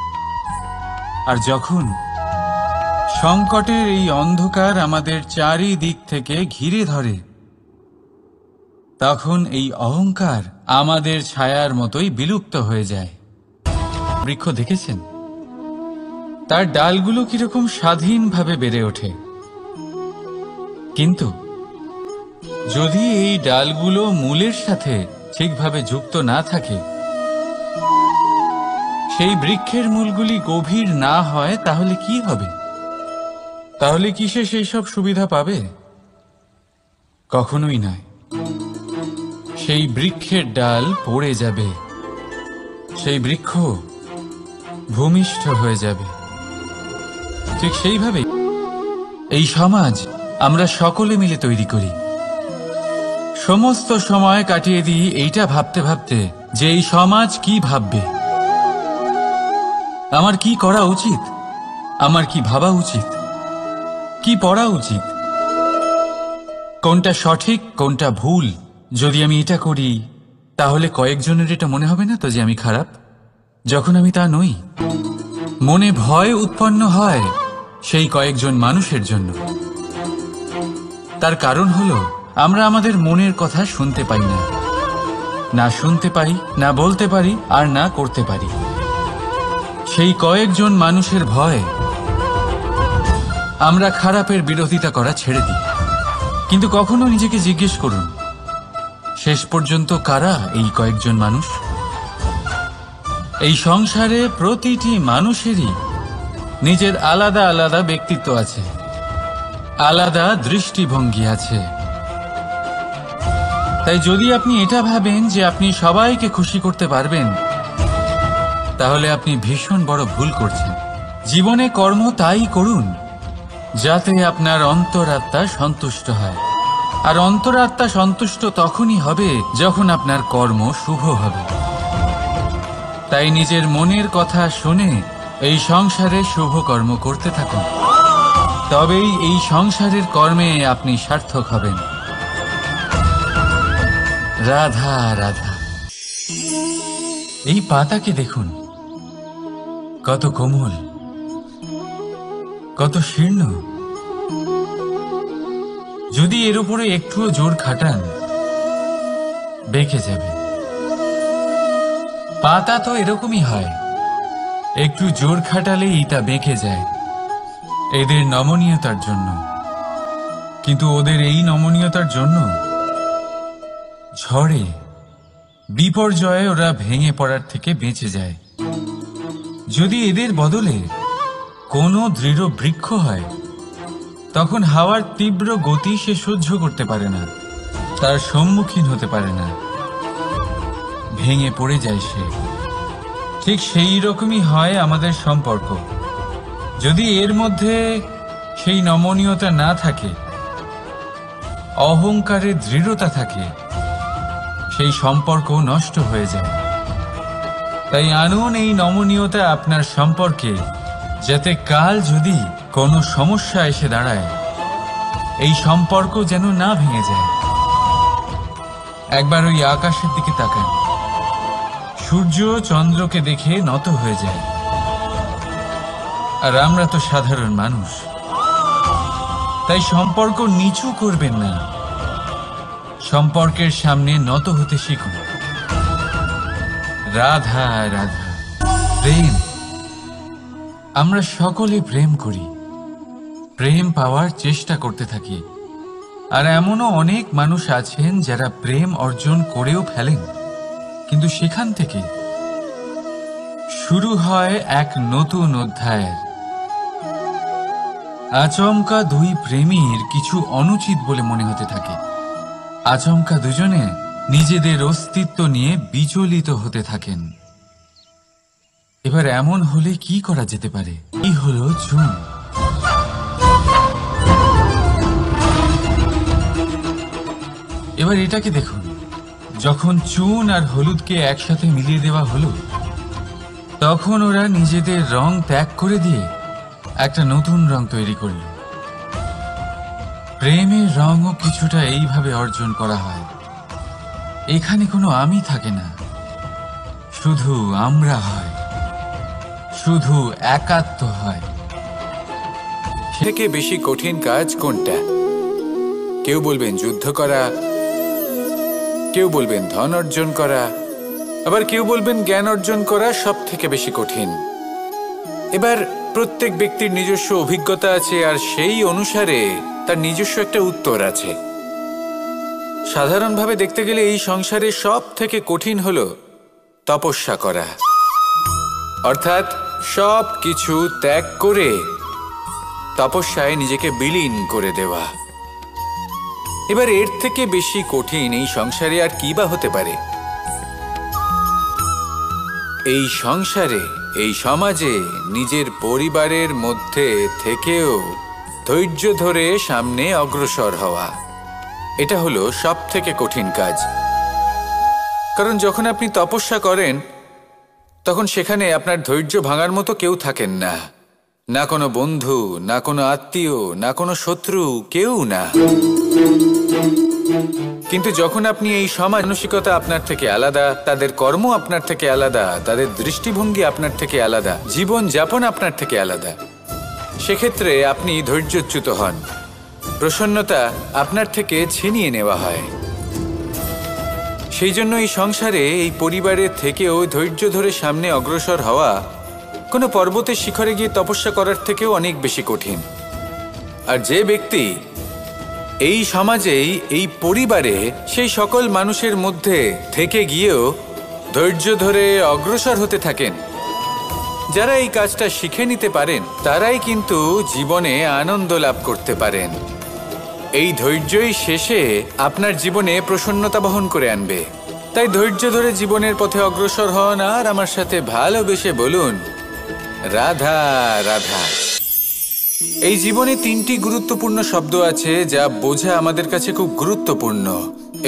আর যখন সংকটের এই অন্ধকার আমাদের চারিদিক থেকে ঘিরে ধরে, তখন এই অহংকার আমাদের ছায়ার মতোই বিলুপ্ত হয়ে যায়। বৃক্ষ দেখেছেন? তার ডালগুলো কিরকম স্বাধীনভাবে বেড়ে ওঠে। কিন্তু যদি এই ডালগুলো মূলের সাথে ঠিকভাবে যুক্ত না থাকে, সেই বৃক্ষের মূলগুলি গভীর না হয়, তাহলে কি হবে? তাহলে কি সে সেই সব সুবিধা পাবে? কখনোই নয়। সেই বৃক্ষের ডাল পড়ে যাবে, সেই বৃক্ষ ভূমিষ্ঠ হয়ে যাবে। ঠিক সেইভাবে এই সমাজ আমরা সকলে মিলে তৈরি করি। সমস্ত সময় কাটিয়ে দিই এইটা ভাবতে ভাবতে যে এই সমাজ কি ভাববে, আমার কি করা উচিত, আমার কি ভাবা উচিত, কি পড়া উচিত, কোনটা সঠিক কোনটা ভুল। যদি আমি এটা করি, তাহলে কয়েকজনের এটা মনে হবে না তো যে আমি খারাপ, যখন আমি তা নই? মনে ভয় উৎপন্ন হয় সেই কয়েকজন মানুষের জন্য। তার কারণ হলো আমরা আমাদের মনের কথা শুনতে পাই না, না শুনতে পারি, না বলতে পারি, আর না করতে পারি। সেই কয়েকজন মানুষের ভয় আমরা খারাপের বিরোধিতা করা ছেড়ে দিই। কিন্তু কখনো নিজেকে জিজ্ঞেস করুন, শেষ পর্যন্ত কারা এই কয়েকজন মানুষ? এই সংসারে প্রতিটি মানুষেরই নিজের আলাদা আলাদা ব্যক্তিত্ব আছে, আলাদা দৃষ্টিভঙ্গি আছে। তাই যদি আপনি এটা ভাবেন যে আপনি সবাইকে খুশি করতে পারবেন, তাহলে আপনি ভীষণ বড় ভুল করছেন। জীবনে কর্ম তাই করুন যাতে আপনার অন্তরাত্মা সন্তুষ্ট হয়। আর অন্তরাত্মা সন্তুষ্ট তখনই হবে যখন আপনার কর্ম শুভ হবে। তাই নিজের মনের কথা শুনে এই সংসারে শুভ কর্ম করতে থাকুন, তবেই এই সংসারের কর্মে আপনি সার্থক হবেন। রাধা রাধা। এই পাতাকে দেখুন, কত কোমল, কত শীর্ণ। যদি এর উপরে একটুও জোর খাটান বেঁকে যাবে। পাতা তো এরকমই হয়, একটু জোর খাটালেই তা বেঁকে যায় এদের নমনীয়তার জন্য। কিন্তু ওদের এই নমনীয়তার জন্য ঝড়ে বিপর্যয়ে ওরা ভেঙে পড়ার থেকে বেঁচে যায়। যদি এদের বদলে কোনো দৃঢ় বৃক্ষ হয়, তখন হাওয়ার তীব্র গতি সে সহ্য করতে পারে না, তার সম্মুখীন হতে পারে না, ভেঙে পড়ে যায় সে। ঠিক সেই রকমই হয় আমাদের সম্পর্ক। যদি এর মধ্যে সেই নমনীয়তা না থাকে, অহংকারের দৃঢ়তা থাকে, সেই সম্পর্ক নষ্ট হয়ে যায়। তাই আনুন এই নমনীয়তা আপনার সম্পর্কে, যাতে কাল যদি কোনো সমস্যা এসে দাঁড়ায়, এই সম্পর্ক যেন না ভেঙে যায়। একবার ওই আকাশের দিকে তাকান, সূর্য চন্দ্রকে দেখে নত হয়ে যায়। আর আমরা তো সাধারণ মানুষ, তাই সম্পর্ক নিচু করবেন না, সম্পর্কের সামনে নত হতে শিখুন। রাধা রাধা। প্রেম, আমরা সকলে প্রেম করি, প্রেম পাওয়ার চেষ্টা করতে থাকি। আর এমনও অনেক মানুষ আছেন যারা প্রেম অর্জন করেও ফেলেন, কিন্তু সেখান থেকে শুরু হয় এক নতুন অধ্যায়ের। আচমকা দুই প্রেমীর কিছু অনুচিত বলে মনে হতে থাকে। আচমকা দুজনে নিজেদের অস্তিত্ব নিয়ে বিচলিত হতে থাকেন। এবার এমন হলে কি করা যেতে পারে? এই হলো চুন। এবার এটাকে দেখুন, যখন চুন আর হলুদকে একসাথে মিলিয়ে দেওয়া হলো, তখন ওরা নিজেদের রং ত্যাগ করে দিয়ে একটা নতুন রং তৈরি করল। প্রেমের রঙও কিছুটা এইভাবে অর্জন করা হয়। এখানে কোনো আমি থাকে না, শুধু আমরা হয়, শুধু একাত্ম হয়। থেকে বেশি কঠিন কাজ কোনটা? কেউ বলবেন যুদ্ধ করা, কেউ বলবেন ধন অর্জন করা, আবার কেউ বলবেন জ্ঞান অর্জন করা সব থেকে বেশি কঠিন। এবার প্রত্যেক ব্যক্তির নিজস্ব অভিজ্ঞতা আছে, আর সেই অনুসারে তার নিজস্ব একটা উত্তর আছে। সাধারণভাবে দেখতে গেলে এই সংসারে সব থেকে কঠিন হলো তপস্যা করা, অর্থাৎ সব কিছু ত্যাগ করে তপস্যায় নিজেকে বিলীন করে দেওয়া। এবার এর থেকে বেশি কঠিন এই সংসারে আর কি বা হতে পারে? এই সংসারে, এই সমাজে, নিজের পরিবারের মধ্যে থেকেও ধৈর্য ধরে সামনে অগ্রসর হওয়া, এটা হলো সব থেকে কঠিন কাজ। কারণ যখন আপনি তপস্যা করেন, তখন সেখানে আপনার ধৈর্য ভাঙার মতো কেউ থাকেন না, না কোনো বন্ধু, না কোনো আত্মীয়, না কোনো শত্রু, কেউ না। কিন্তু যখন আপনি এই সমাজ মানসিকতা আপনার থেকে আলাদা, তাদের কর্ম আপনার থেকে আলাদা, তাদের দৃষ্টিভঙ্গি আপনার থেকে আলাদা, জীবন যাপন আপনার থেকে আলাদা, সেক্ষেত্রে আপনি ধৈর্যচ্যুত হন, প্রসন্নতা আপনার থেকে ছিনিয়ে নেওয়া হয়। সেই জন্য এই সংসারে, এই পরিবারের থেকেও ধৈর্য ধরে সামনে অগ্রসর হওয়া কোনো পর্বতের শিখরে গিয়ে তপস্যা করার থেকেও অনেক বেশি কঠিন। আর যে ব্যক্তি এই সমাজেই, এই পরিবারে, সেই সকল মানুষের মধ্যে থেকে গিয়েও ধৈর্য ধরে অগ্রসর হতে থাকেন, যারা এই কাজটা শিখে নিতে পারেন, তারাই কিন্তু জীবনে আনন্দ লাভ করতে পারেন। এই ধৈর্যই শেষে আপনার জীবনে প্রসন্নতা বহন করে আনবে। তাই ধৈর্য ধরে জীবনের পথে অগ্রসর হন, আর আমার সাথে ভালোবেসে বলুন রাধা রাধা। এই জীবনে তিনটি গুরুত্বপূর্ণ শব্দ আছে যা বোঝা আমাদের কাছে খুব গুরুত্বপূর্ণ,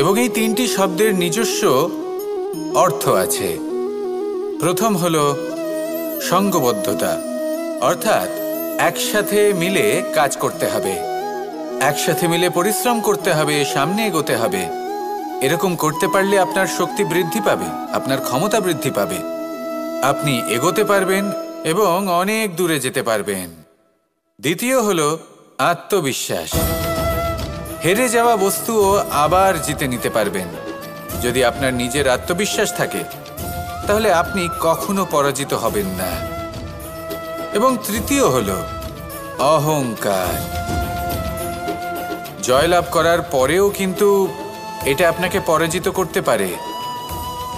এবং এই তিনটি শব্দের নিজস্ব অর্থ আছে। প্রথম হলো সঙ্গবদ্ধতা, অর্থাৎ একসাথে মিলে কাজ করতে হবে, একসাথে মিলে পরিশ্রম করতে হবে, সামনে এগোতে হবে। এরকম করতে পারলে আপনার শক্তি বৃদ্ধি পাবে, আপনার ক্ষমতা বৃদ্ধি পাবে, আপনি এগোতে পারবেন এবং অনেক দূরে যেতে পারবেন। দ্বিতীয় হলো আত্মবিশ্বাস। হেরে যাওয়া বস্তুও আবার জিতে নিতে পারবেন। যদি আপনার নিজের আত্মবিশ্বাস থাকে তাহলে আপনি কখনো পরাজিত হবেন না। এবং তৃতীয় হলো অহংকার। জয়লাভ করার পরেও কিন্তু এটা আপনাকে পরাজিত করতে পারে।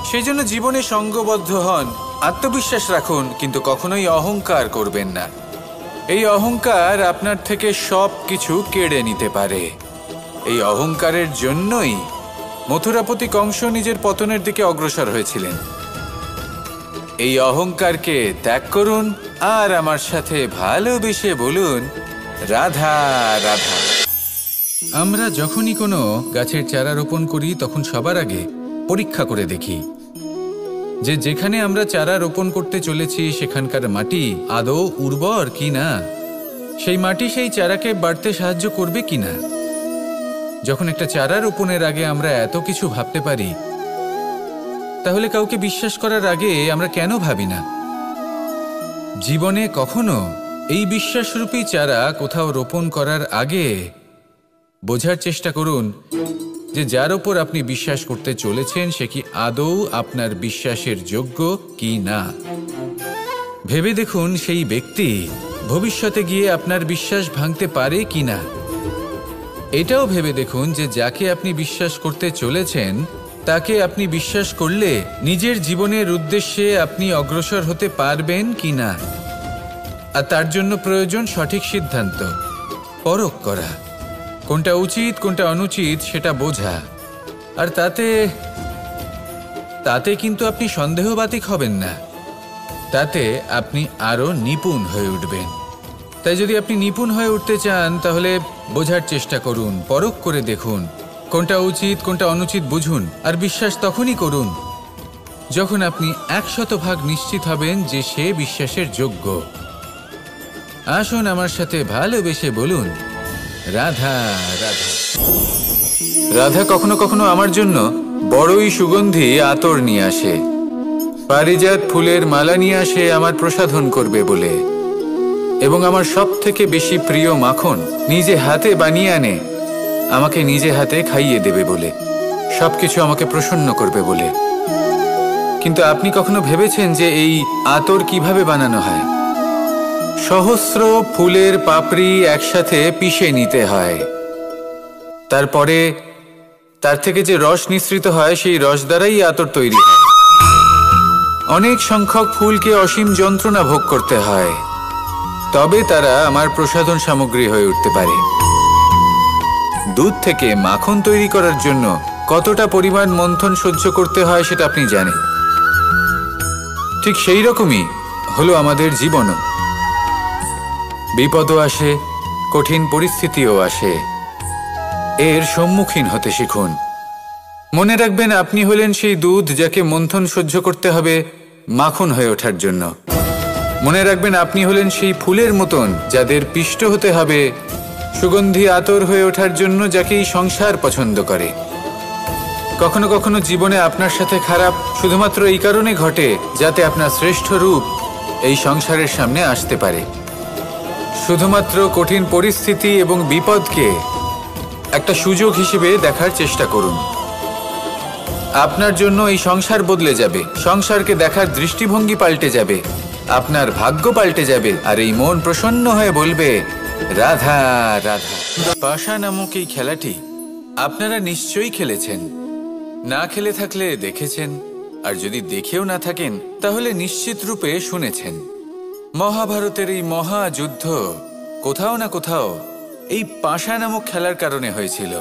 সেই জন্য জীবনে সঙ্গবদ্ধ হন, আত্মবিশ্বাস রাখুন, কিন্তু কখনোই অহংকার করবেন না। এই অহংকার আপনার থেকে সব কিছু কেড়ে নিতে পারে। এই অহংকারের জন্যই মথুরাপতি কংস নিজের পতনের দিকে অগ্রসর হয়েছিলেন। এই অহংকারকে ত্যাগ করুন আর আমার সাথে ভালোবেসে বলুন, রাধা রাধা। আমরা যখনই কোনো গাছের চারা রোপণ করি তখন সবার আগে পরীক্ষা করে দেখি যে যেখানে আমরা চারা রোপণ করতে চলেছি সেখানকার মাটি আদৌ উর্বর কিনা, সেই মাটি সেই চারাকে বাড়তে সাহায্য করবে কিনা। যখন একটা চারা রোপণের আগে আমরা এত কিছু ভাবতে পারি, তাহলে কাউকে বিশ্বাস করার আগে আমরা কেন ভাবি না? জীবনে কখনো এই বিশ্বাসরূপী চারা কোথাও রোপণ করার আগে বোঝার চেষ্টা করুন যে যার ওপর আপনি বিশ্বাস করতে চলেছেন সে কি আদৌ আপনার বিশ্বাসের যোগ্য কি না। ভেবে দেখুন সেই ব্যক্তি ভবিষ্যতে গিয়ে আপনার বিশ্বাস ভাঙতে পারে কি না। এটাও ভেবে দেখুন যে যাকে আপনি বিশ্বাস করতে চলেছেন তাকে আপনি বিশ্বাস করলে নিজের জীবনের উদ্দেশ্যে আপনি অগ্রসর হতে পারবেন কি না। আর তার জন্য প্রয়োজন সঠিক সিদ্ধান্ত, পরখ করা, কোনটা উচিত কোনটা অনুচিত সেটা বোঝা। আর তাতে কিন্তু আপনি সন্দেহবাতিক হবেন না, তাতে আপনি আরো নিপুণ হয়ে উঠবেন। তাই যদি আপনি নিপুণ হয়ে উঠতে চান তাহলে বোঝার চেষ্টা করুন, পরখ করে দেখুন, কোনটা উচিত কোনটা অনুচিত বুঝুন। আর বিশ্বাস তখনই করুন যখন আপনি 100% নিশ্চিত হবেন যে সে বিশ্বাসের যোগ্য। আসুন আমার সাথে ভালোবেসে বলুন, রাধা রাধা। রাধা কখনো কখনো আমার জন্য বড়ই সুগন্ধি আতর নিয়ে আসে, পারিজাত ফুলের মালা নিয়ে আসে আমার প্রসাধন করবে বলে, এবং আমার সব থেকে বেশি প্রিয় মাখন নিজে হাতে বানিয়ে আনে আমাকে নিজে হাতে খাইয়ে দেবে বলে, সবকিছু আমাকে প্রসন্ন করবে বলে। কিন্তু আপনি কখনো ভেবেছেন যে এই আতর কিভাবে বানানো হয়? সহস্র ফুলের পাপড়ি একসাথে পিষে নিতে হয়, তারপরে তার থেকে যে রস নিঃসৃত হয় সেই রস দ্বারাই আতর তৈরি হয়। অনেক সংখ্যক ফুলকে অসীম যন্ত্রণা ভোগ করতে হয়, তবে তারা আমার প্রসাধন সামগ্রী হয়ে উঠতে পারে। দুধ থেকে মাখন তৈরি করার জন্য কতটা পরিমাণ মন্থন সহ্য করতে হয় সেটা আপনি জানেন। ঠিক সেই রকমই হলো আমাদের জীবনও। বিপদও আসে, কঠিন পরিস্থিতিও আসে, এর সম্মুখীন হতে শিখুন। মনে রাখবেন আপনি হলেন সেই দুধ যাকে মন্থন সহ্য করতে হবে মাখন হয়ে ওঠার জন্য। মনে রাখবেন আপনি হলেন সেই ফুলের মতন যাদের পিষ্ট হতে হবে সুগন্ধি আতর হয়ে ওঠার জন্য, যাকে এই সংসার পছন্দ করে। কখনো কখনো জীবনে আপনার সাথে খারাপ শুধুমাত্র এই কারণে ঘটে যাতে আপনার শ্রেষ্ঠ রূপ এই সংসারের সামনে আসতে পারে। শুধুমাত্র কঠিন পরিস্থিতি এবং বিপদকে একটা সুযোগ হিসেবে দেখার চেষ্টা করুন। আপনার জন্য এই সংসার বদলে যাবে, সংসারকে দেখার দৃষ্টিভঙ্গি পাল্টে যাবে, আপনার ভাগ্য পাল্টে যাবে, আর এই মন প্রসন্ন হয়ে বলবে, রাধা রাধা। পাশা নামক এই খেলাটি আপনারা নিশ্চয়ই খেলেছেন, না খেলে থাকলে দেখেছেন, আর যদি দেখেও না থাকেন তাহলে নিশ্চিত রূপে শুনেছেন। মহাভারতের এই মহাযুদ্ধ কোথাও না কোথাও এই পাশা নামক খেলার কারণে হয়েছিল।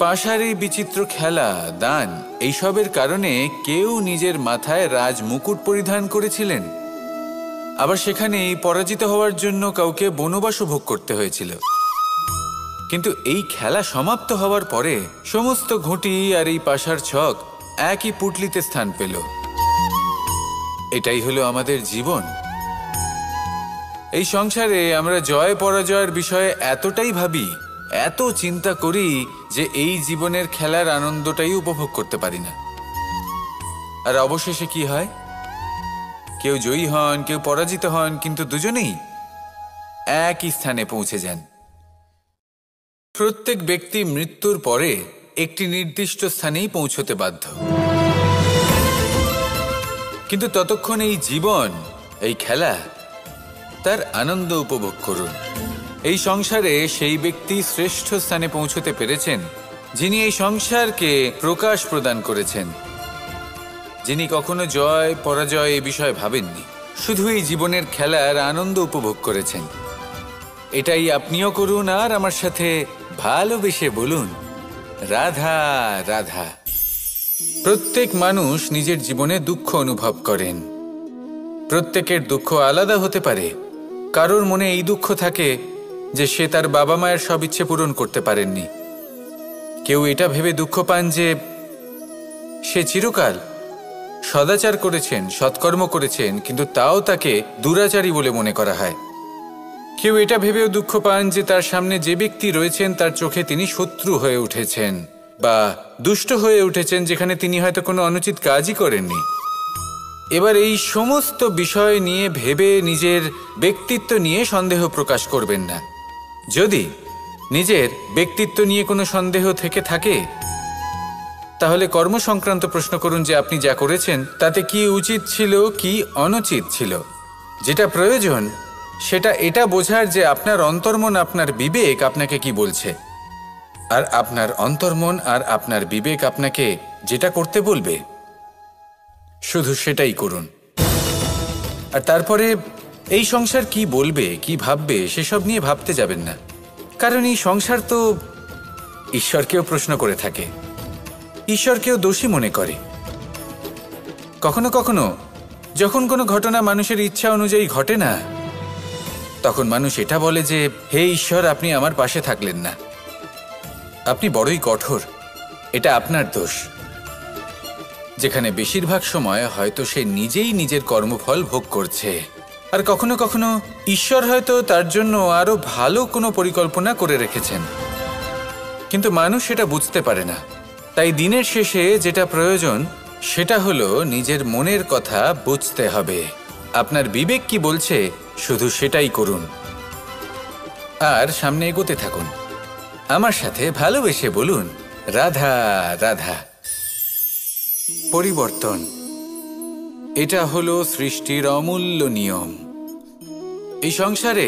পাশার এই বিচিত্র খেলা, দান, এইসবের কারণে কেউ নিজের মাথায় রাজ মুকুট পরিধান করেছিলেন, আবার সেখানেই পরাজিত হওয়ার জন্য কাউকে বনবাসও ভোগ করতে হয়েছিল। কিন্তু এই খেলা সমাপ্ত হওয়ার পরে সমস্ত ঘুঁটি আর এই পাশার ছক একই পুটলিতে স্থান পেল। এটাই হলো আমাদের জীবন। এই সংসারে আমরা জয় পরাজয়ের বিষয়ে এতটাই ভাবি, এত চিন্তা করি যে এই জীবনের খেলার আনন্দটাই উপভোগ করতে পারি না। আর অবশেষে কি হয়? কেউ জয়ী হন, কেউ পরাজিত হন, কিন্তু দুজনেই একই স্থানে পৌঁছে যান। প্রত্যেক ব্যক্তি মৃত্যুর পরে একটি নির্দিষ্ট স্থানেই পৌঁছতে বাধ্য, কিন্তু ততক্ষণ এই জীবন, এই খেলা, তার আনন্দ উপভোগ করুন। এই সংসারে সেই ব্যক্তি শ্রেষ্ঠ স্থানে পৌঁছতে পেরেছেন যিনি এই সংসারকে প্রকাশ প্রদান করেছেন, যিনি কখনো জয় পরাজয় এ বিষয়ে ভাবেননি, শুধু এই জীবনের খেলার আনন্দ উপভোগ করেছেন। এটাই আপনিও করুন আর আমার সাথে ভালোবেসে বলুন, রাধা রাধা। প্রত্যেক মানুষ নিজের জীবনে দুঃখ অনুভব করেন। প্রত্যেকের দুঃখ আলাদা হতে পারে। কারোর মনে এই দুঃখ থাকে যে সে তার বাবা মায়ের সব ইচ্ছে পূরণ করতে পারেননি। কেউ এটা ভেবে দুঃখ পান যে সে চিরকাল সদাচার করেছেন, সৎকর্ম করেছেন, কিন্তু তাও তাকে দুরাচারী বলে মনে করা হয়। কেউ এটা ভেবেও দুঃখ পান যে তার সামনে যে ব্যক্তি রয়েছেন তার চোখে তিনি শত্রু হয়ে উঠেছেন বা দুষ্ট হয়ে উঠেছেন, যেখানে তিনি হয়তো কোনো অনুচিত কাজই করেননি। এবার এই সমস্ত বিষয় নিয়ে ভেবে নিজের ব্যক্তিত্ব নিয়ে সন্দেহ প্রকাশ করবেন না। যদি নিজের ব্যক্তিত্ব নিয়ে কোনো সন্দেহ থেকে থাকে, তাহলে কর্ম সংক্রান্ত প্রশ্ন করুন যে আপনি যা করেছেন তাতে কি উচিত ছিল, কি অনুচিত ছিল। যেটা প্রয়োজন সেটা এটা বোঝার যে আপনার অন্তর্মন, আপনার বিবেক আপনাকে কি বলছে, আর আপনার অন্তর্মন আর আপনার বিবেক আপনাকে যেটা করতে বলবে শুধু সেটাই করুন। আর তারপরে এই সংসার কি বলবে, কি ভাববে সেসব নিয়ে ভাবতে যাবেন না, কারণ এই সংসার তো ঈশ্বরকেও প্রশ্ন করে থাকে, ঈশ্বরকেও দোষী মনে করে। কখনো কখনো যখন কোনো ঘটনা মানুষের ইচ্ছা অনুযায়ী ঘটে না, তখন মানুষ এটা বলে যে হে ঈশ্বর, আপনি আমার পাশে থাকলেন না, আপনি বড়ই কঠোর, এটা আপনার দোষ। যেখানে বেশিরভাগ সময় হয়তো সে নিজেই নিজের কর্মফল ভোগ করছে। আর কখনো কখনো ঈশ্বর হয়তো তার জন্য আরো ভালো কোনো পরিকল্পনা করে রেখেছেন, কিন্তু মানুষ সেটা বুঝতে পারে না। তাই দিনের শেষে যেটা প্রয়োজন সেটা হলো নিজের মনের কথা বুঝতে হবে। আপনার বিবেক কি বলছে শুধু সেটাই করুন আর সামনে এগোতে থাকুন। আমার সাথে ভালোবেসে বলুন, রাধা রাধা। পরিবর্তন, এটা হলো সৃষ্টির অমূল্য নিয়ম। এই সংসারে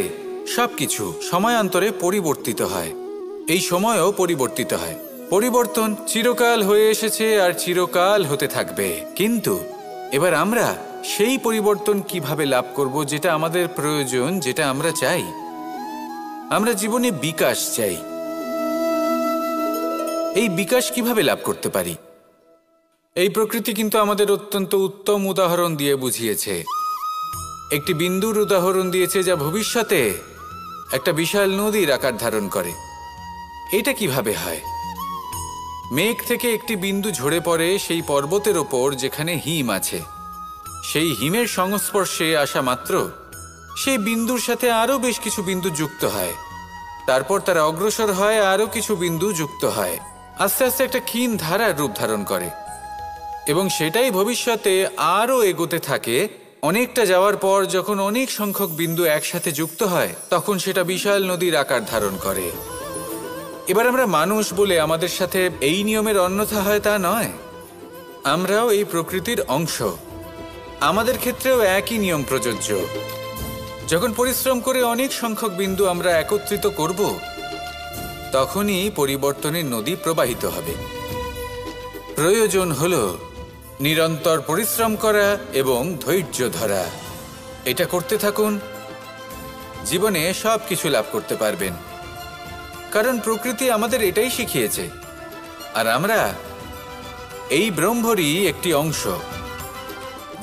সবকিছু সময়ান্তরে পরিবর্তিত হয়, এই সময়ও পরিবর্তিত হয়। পরিবর্তন চিরকাল হয়ে এসেছে আর চিরকাল হতে থাকবে, কিন্তু এবার আমরা সেই পরিবর্তন কিভাবে লাভ করব যেটা আমাদের প্রয়োজন, যেটা আমরা চাই। আমরা জীবনে বিকাশ চাই। এই বিকাশ কিভাবে লাভ করতে পারি? এই প্রকৃতি কিন্তু আমাদের অত্যন্ত উত্তম উদাহরণ দিয়ে বুঝিয়েছে। একটি বিন্দুর উদাহরণ দিয়েছে যা ভবিষ্যতে একটা বিশাল নদীর আকার ধারণ করে। এটা কিভাবে হয়? মেঘ থেকে একটি বিন্দু ঝরে পড়ে সেই পর্বতের ওপর যেখানে হিম আছে। সেই হিমের সংস্পর্শে আসা মাত্র সেই বিন্দুর সাথে আরও বেশ কিছু বিন্দু যুক্ত হয়। তারপর তারা অগ্রসর হয়, আরও কিছু বিন্দু যুক্ত হয়, আস্তে আস্তে একটা ক্ষীণ ধারার রূপ ধারণ করে, এবং সেটাই ভবিষ্যতে আরও এগোতে থাকে। অনেকটা যাওয়ার পর যখন অনেক সংখ্যক বিন্দু একসাথে যুক্ত হয়, তখন সেটা বিশাল নদীর আকার ধারণ করে। এবার আমরা মানুষ বলে আমাদের সাথে এই নিয়মের অন্যথা হয় তা নয়। আমরাও এই প্রকৃতির অংশ, আমাদের ক্ষেত্রেও একই নিয়ম প্রযোজ্য। যখন পরিশ্রম করে অনেক সংখ্যক বিন্দু আমরা একত্রিত করব, তখনই পরিবর্তনের নদী প্রবাহিত হবে। প্রয়োজন হল নিরন্তর পরিশ্রম করা এবং ধৈর্য ধরা। এটা করতে থাকুন, জীবনে সব কিছু লাভ করতে পারবেন, কারণ প্রকৃতি আমাদের এটাই শিখিয়েছে। আর আমরা এই ব্রহ্মরই একটি অংশ,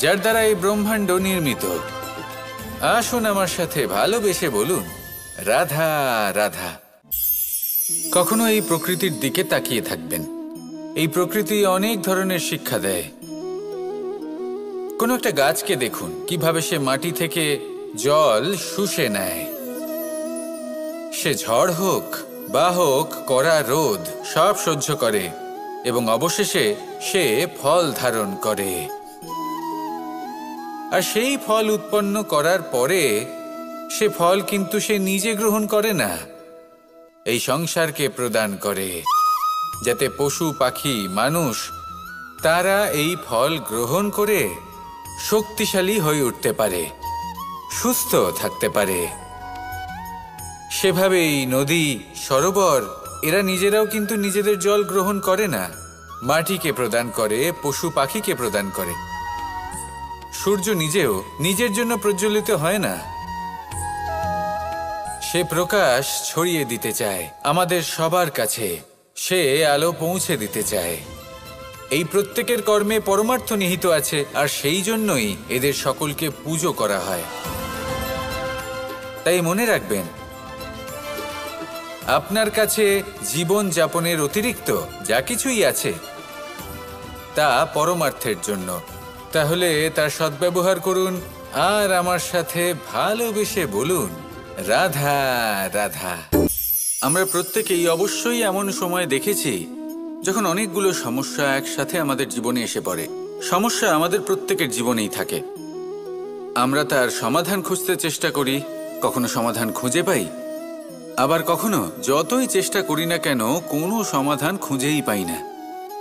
যার দ্বারা এই ব্রহ্মাণ্ড নির্মিত। আসুন আমার সাথে ভালোবেসে বলুন, রাধা রাধা। কখনো এই প্রকৃতির দিকে তাকিয়ে থাকবেন। এই প্রকৃতি অনেক ধরনের শিক্ষা দেয়। কোনো একটা গাছকে দেখুন কিভাবে সে মাটি থেকে জল শুষে নেয়। সে ঝড় হোক বা হোক কড়া রোদ সব সহ্য করে এবং অবশেষে সে ফল ধারণ করে। আর সেই ফল উৎপন্ন করার পরে সে ফল কিন্তু সে নিজে গ্রহণ করে না, এই সংসারকে প্রদান করে, যাতে পশু পাখি মানুষ তারা এই ফল গ্রহণ করে শক্তিশালী হয়ে উঠতে পারে, সুস্থ থাকতে পারে। সেভাবেই নদী, সরোবর এরা নিজেরাও কিন্তু নিজেদের জল গ্রহণ করে না, মাটিকে প্রদান করে, পশু পাখিকে প্রদান করে। সূর্য নিজেও নিজের জন্য প্রজ্বলিত হয় না, সে প্রকাশ ছড়িয়ে দিতে চায় আমাদের সবার কাছে, সে আলো পৌঁছে দিতে চায়। এই প্রত্যেকের কর্মে পরমার্থ নিহিত আছে, আর সেই জন্যই এদের সকলকে পুজো করা হয়। তাই মনে রাখবেন, আপনার কাছে জীবন যাপনের অতিরিক্ত যা কিছুই আছে তা পরমার্থের জন্য। তাহলে তার সদ্ব্যবহার করুন আর আমার সাথে ভালোবেসে বলুন, রাধা রাধা। আমরা প্রত্যেকেই অবশ্যই এমন সময় দেখেছি যখন অনেকগুলো সমস্যা একসাথে আমাদের জীবনে এসে পড়ে। সমস্যা আমাদের প্রত্যেকের জীবনেই থাকে, আমরা তার সমাধান খুঁজতে চেষ্টা করি, কখনো সমাধান খুঁজে পাই, আবার কখনো যতই চেষ্টা করি না কেন কোনো সমাধান খুঁজেই পাই না।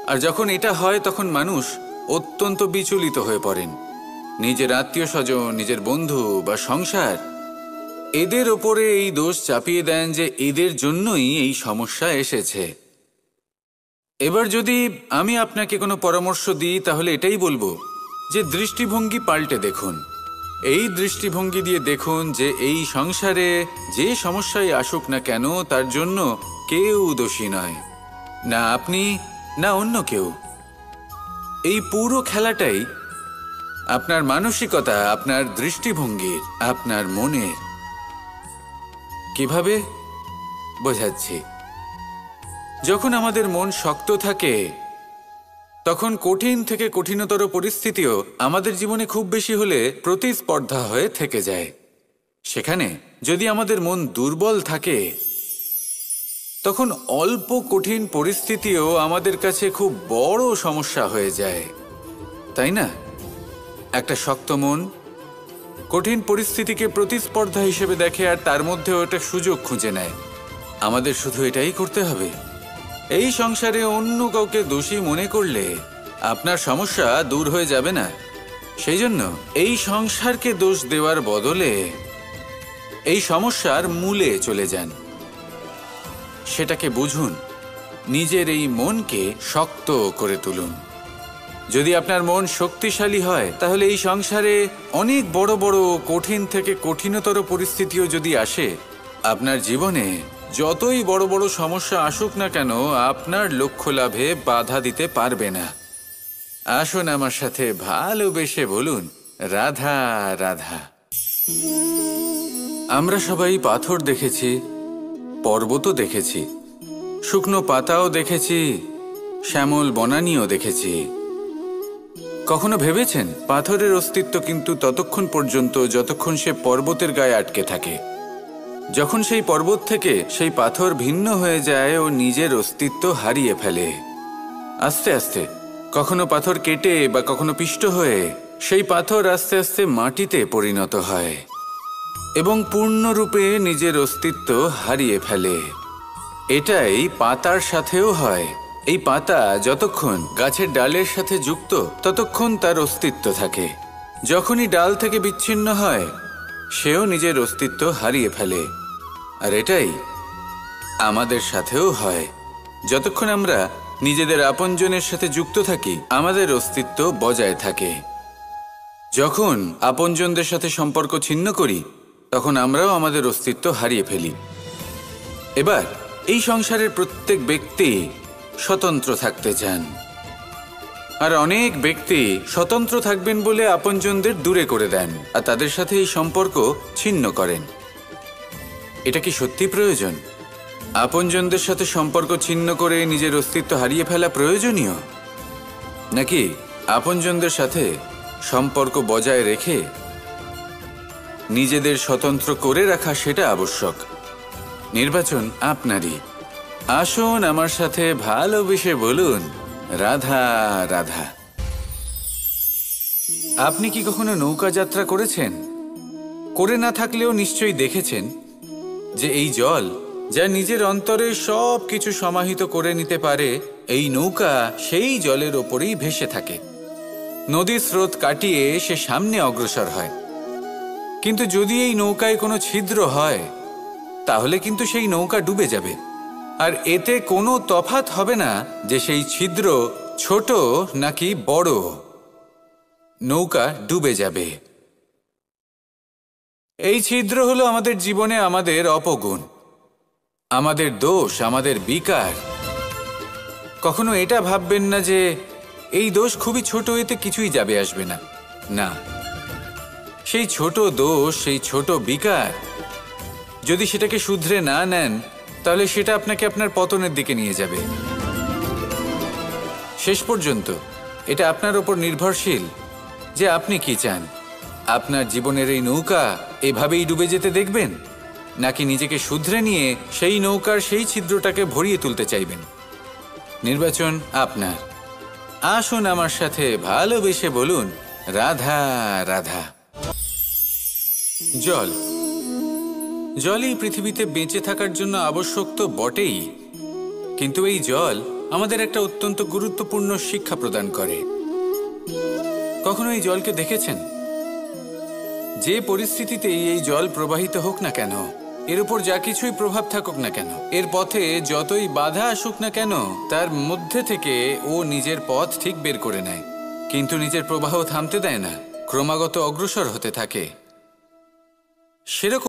আর যখন এটা হয় তখন মানুষ অত্যন্ত বিচলিত হয়ে পড়েন। নিজের আত্মীয় স্বজন, নিজের বন্ধু বা সংসার এদের ওপরে এই দোষ চাপিয়ে দেন যে এদের জন্যই এই সমস্যা এসেছে। এবার যদি আমি আপনাকে কোনো পরামর্শ দিই তাহলে এটাই বলবো যে দৃষ্টিভঙ্গি পাল্টে দেখুন। এই দৃষ্টিভঙ্গি দিয়ে দেখুন যে এই সংসারে যে সমস্যায় আসুক না কেন তার জন্য কেউ দোষী নয়, না আপনি না অন্য কেউ। এই পুরো খেলাটাই আপনার মানসিকতা, আপনার দৃষ্টিভঙ্গির, আপনার মনের। কিভাবে বোঝাচ্ছি, যখন আমাদের মন শক্ত থাকে তখন কঠিন থেকে কঠিনতর পরিস্থিতিও আমাদের জীবনে খুব বেশি হলে প্রতিস্পর্ধা হয়ে থেকে যায়। সেখানে যদি আমাদের মন দুর্বল থাকে তখন অল্প কঠিন পরিস্থিতিও আমাদের কাছে খুব বড় সমস্যা হয়ে যায়, তাই না? একটা শক্ত মন কঠিন পরিস্থিতিকে প্রতিস্পর্ধা হিসেবে দেখে আর তার মধ্যে ওটা সুযোগ খুঁজে নেয়। আমাদের শুধু এটাই করতে হবে। এই সংসারে অন্য কাউকে দোষী মনে করলে আপনার সমস্যা দূর হয়ে যাবে না। সেই জন্য এই সংসারকে দোষ দেওয়ার বদলে এই সমস্যার মূলে চলে যান, সেটাকে বুঝুন, নিজের এই মনকে শক্ত করে তুলুন। যদি আপনার মন শক্তিশালী হয় তাহলে এই সংসারে অনেক বড় বড় কঠিন থেকে কঠিনতর পরিস্থিতিও যদি আসে, আপনার জীবনে যতই বড় বড় সমস্যা আসুক না কেন আপনার লক্ষ্য লাভে বাধা দিতে পারবে না। আসুন আমার সাথে ভালোবেসে বলুন, রাধা রাধা। আমরা সবাই পাথর দেখেছি, পর্বতও দেখেছি, শুকনো পাতাও দেখেছি, শ্যামল বনানীও দেখেছি। কখনো ভেবেছেন পাথরের অস্তিত্ব কিন্তু ততক্ষণ পর্যন্ত যতক্ষণ সে পর্বতের গায়ে আটকে থাকে। যখন সেই পর্বত থেকে সেই পাথর ভিন্ন হয়ে যায় ও নিজের অস্তিত্ব হারিয়ে ফেলে। আস্তে আস্তে কখনো পাথর কেটে বা কখনো পিষ্ট হয়ে সেই পাথর আস্তে আস্তে মাটিতে পরিণত হয় এবং পূর্ণরূপে নিজের অস্তিত্ব হারিয়ে ফেলে। এটাই পাতার সাথেও হয়। এই পাতা যতক্ষণ গাছের ডালের সাথে যুক্ত ততক্ষণ তার অস্তিত্ব থাকে। যখনই ডাল থেকে বিচ্ছিন্ন হয় সেও নিজের অস্তিত্ব হারিয়ে ফেলে। আর এটাই আমাদের সাথেও হয়। যতক্ষণ আমরা নিজেদের আপনজনের সাথে যুক্ত থাকি আমাদের অস্তিত্ব বজায় থাকে। যখন আপনজনদের সাথে সম্পর্ক ছিন্ন করি তখন আমরাও আমাদের অস্তিত্ব হারিয়ে ফেলি। এবার এই সংসারের প্রত্যেক ব্যক্তি স্বতন্ত্র থাকতে চান, আর অনেক ব্যক্তি স্বতন্ত্র থাকবেন বলে আপনজনদের দূরে করে দেন আর তাদের সাথে এই সম্পর্ক ছিন্ন করেন। এটা কি সত্যি প্রয়োজন? আপনজনদের সাথে সম্পর্ক ছিন্ন করে নিজের অস্তিত্ব হারিয়ে ফেলা প্রয়োজনীয়, নাকি আপনজনদের সাথে সম্পর্ক বজায় রেখে নিজেদের স্বতন্ত্র করে রাখা সেটা আবশ্যক। নির্বাচন আপনারই। আসুন আমার সাথে ভালোবেসে বলুন, রাধা রাধা। আপনি কি কখনো নৌকা যাত্রা করেছেন? করে না থাকলেও নিশ্চয়ই দেখেছেন যে এই জল যা নিজের অন্তরে সব কিছু সমাহিত করে নিতে পারে, এই নৌকা সেই জলের ওপরেই ভেসে থাকে। নদীর স্রোত কাটিয়ে সে সামনে অগ্রসর হয়। কিন্তু যদি এই নৌকায় কোনো ছিদ্র হয় তাহলে কিন্তু সেই নৌকা ডুবে যাবে। আর এতে কোনো তফাৎ হবে না যে সেই ছিদ্র ছোট নাকি বড়, নৌকা ডুবে যাবে। এই ছিদ্র হলো আমাদের জীবনে আমাদের অপগুণ, আমাদের দোষ, আমাদের বিকার। কখনো এটা ভাববেন না যে এই দোষ খুবই ছোট, এতে কিছুই যাবে আসবে না। না, সেই ছোট দোষ, সেই ছোট বিকার যদি সেটাকে শুধরে না নেন তাহলে সেটা আপনাকে আপনার পতনের দিকে নিয়ে যাবে। শেষ পর্যন্ত এটা আপনার ওপর নির্ভরশীল যে আপনি কি চান। আপনার জীবনের এই নৌকা এভাবেই ডুবে যেতে দেখবেন, নাকি নিজেকে শুধরে নিয়ে সেই নৌকার সেই ছিদ্রটাকে ভরিয়ে তুলতে চাইবেন? নির্বাচন আপনার। আসুন আমার সাথে ভালোবেসে বলুন, রাধা রাধা। জল, জলই পৃথিবীতে বেঁচে থাকার জন্য আবশ্যক তো বটেই, কিন্তু এই জল আমাদের একটা অত্যন্ত গুরুত্বপূর্ণ শিক্ষা প্রদান করে। কখনো এই জলকে দেখেছেন? যে পরিস্থিতিতেই এই জল প্রবাহিত হোক না কেন, এর উপর যা কিছুই প্রভাব থাকুক না কেন, এর পথে যতই বাধা আসুক না কেন, তার মধ্যে থেকে ও নিজের পথ ঠিক বের করে নেয়, কিন্তু নিজের প্রবাহ থামতে দেয় না, ক্রমাগত অগ্রসর হতে থাকে। সেরকম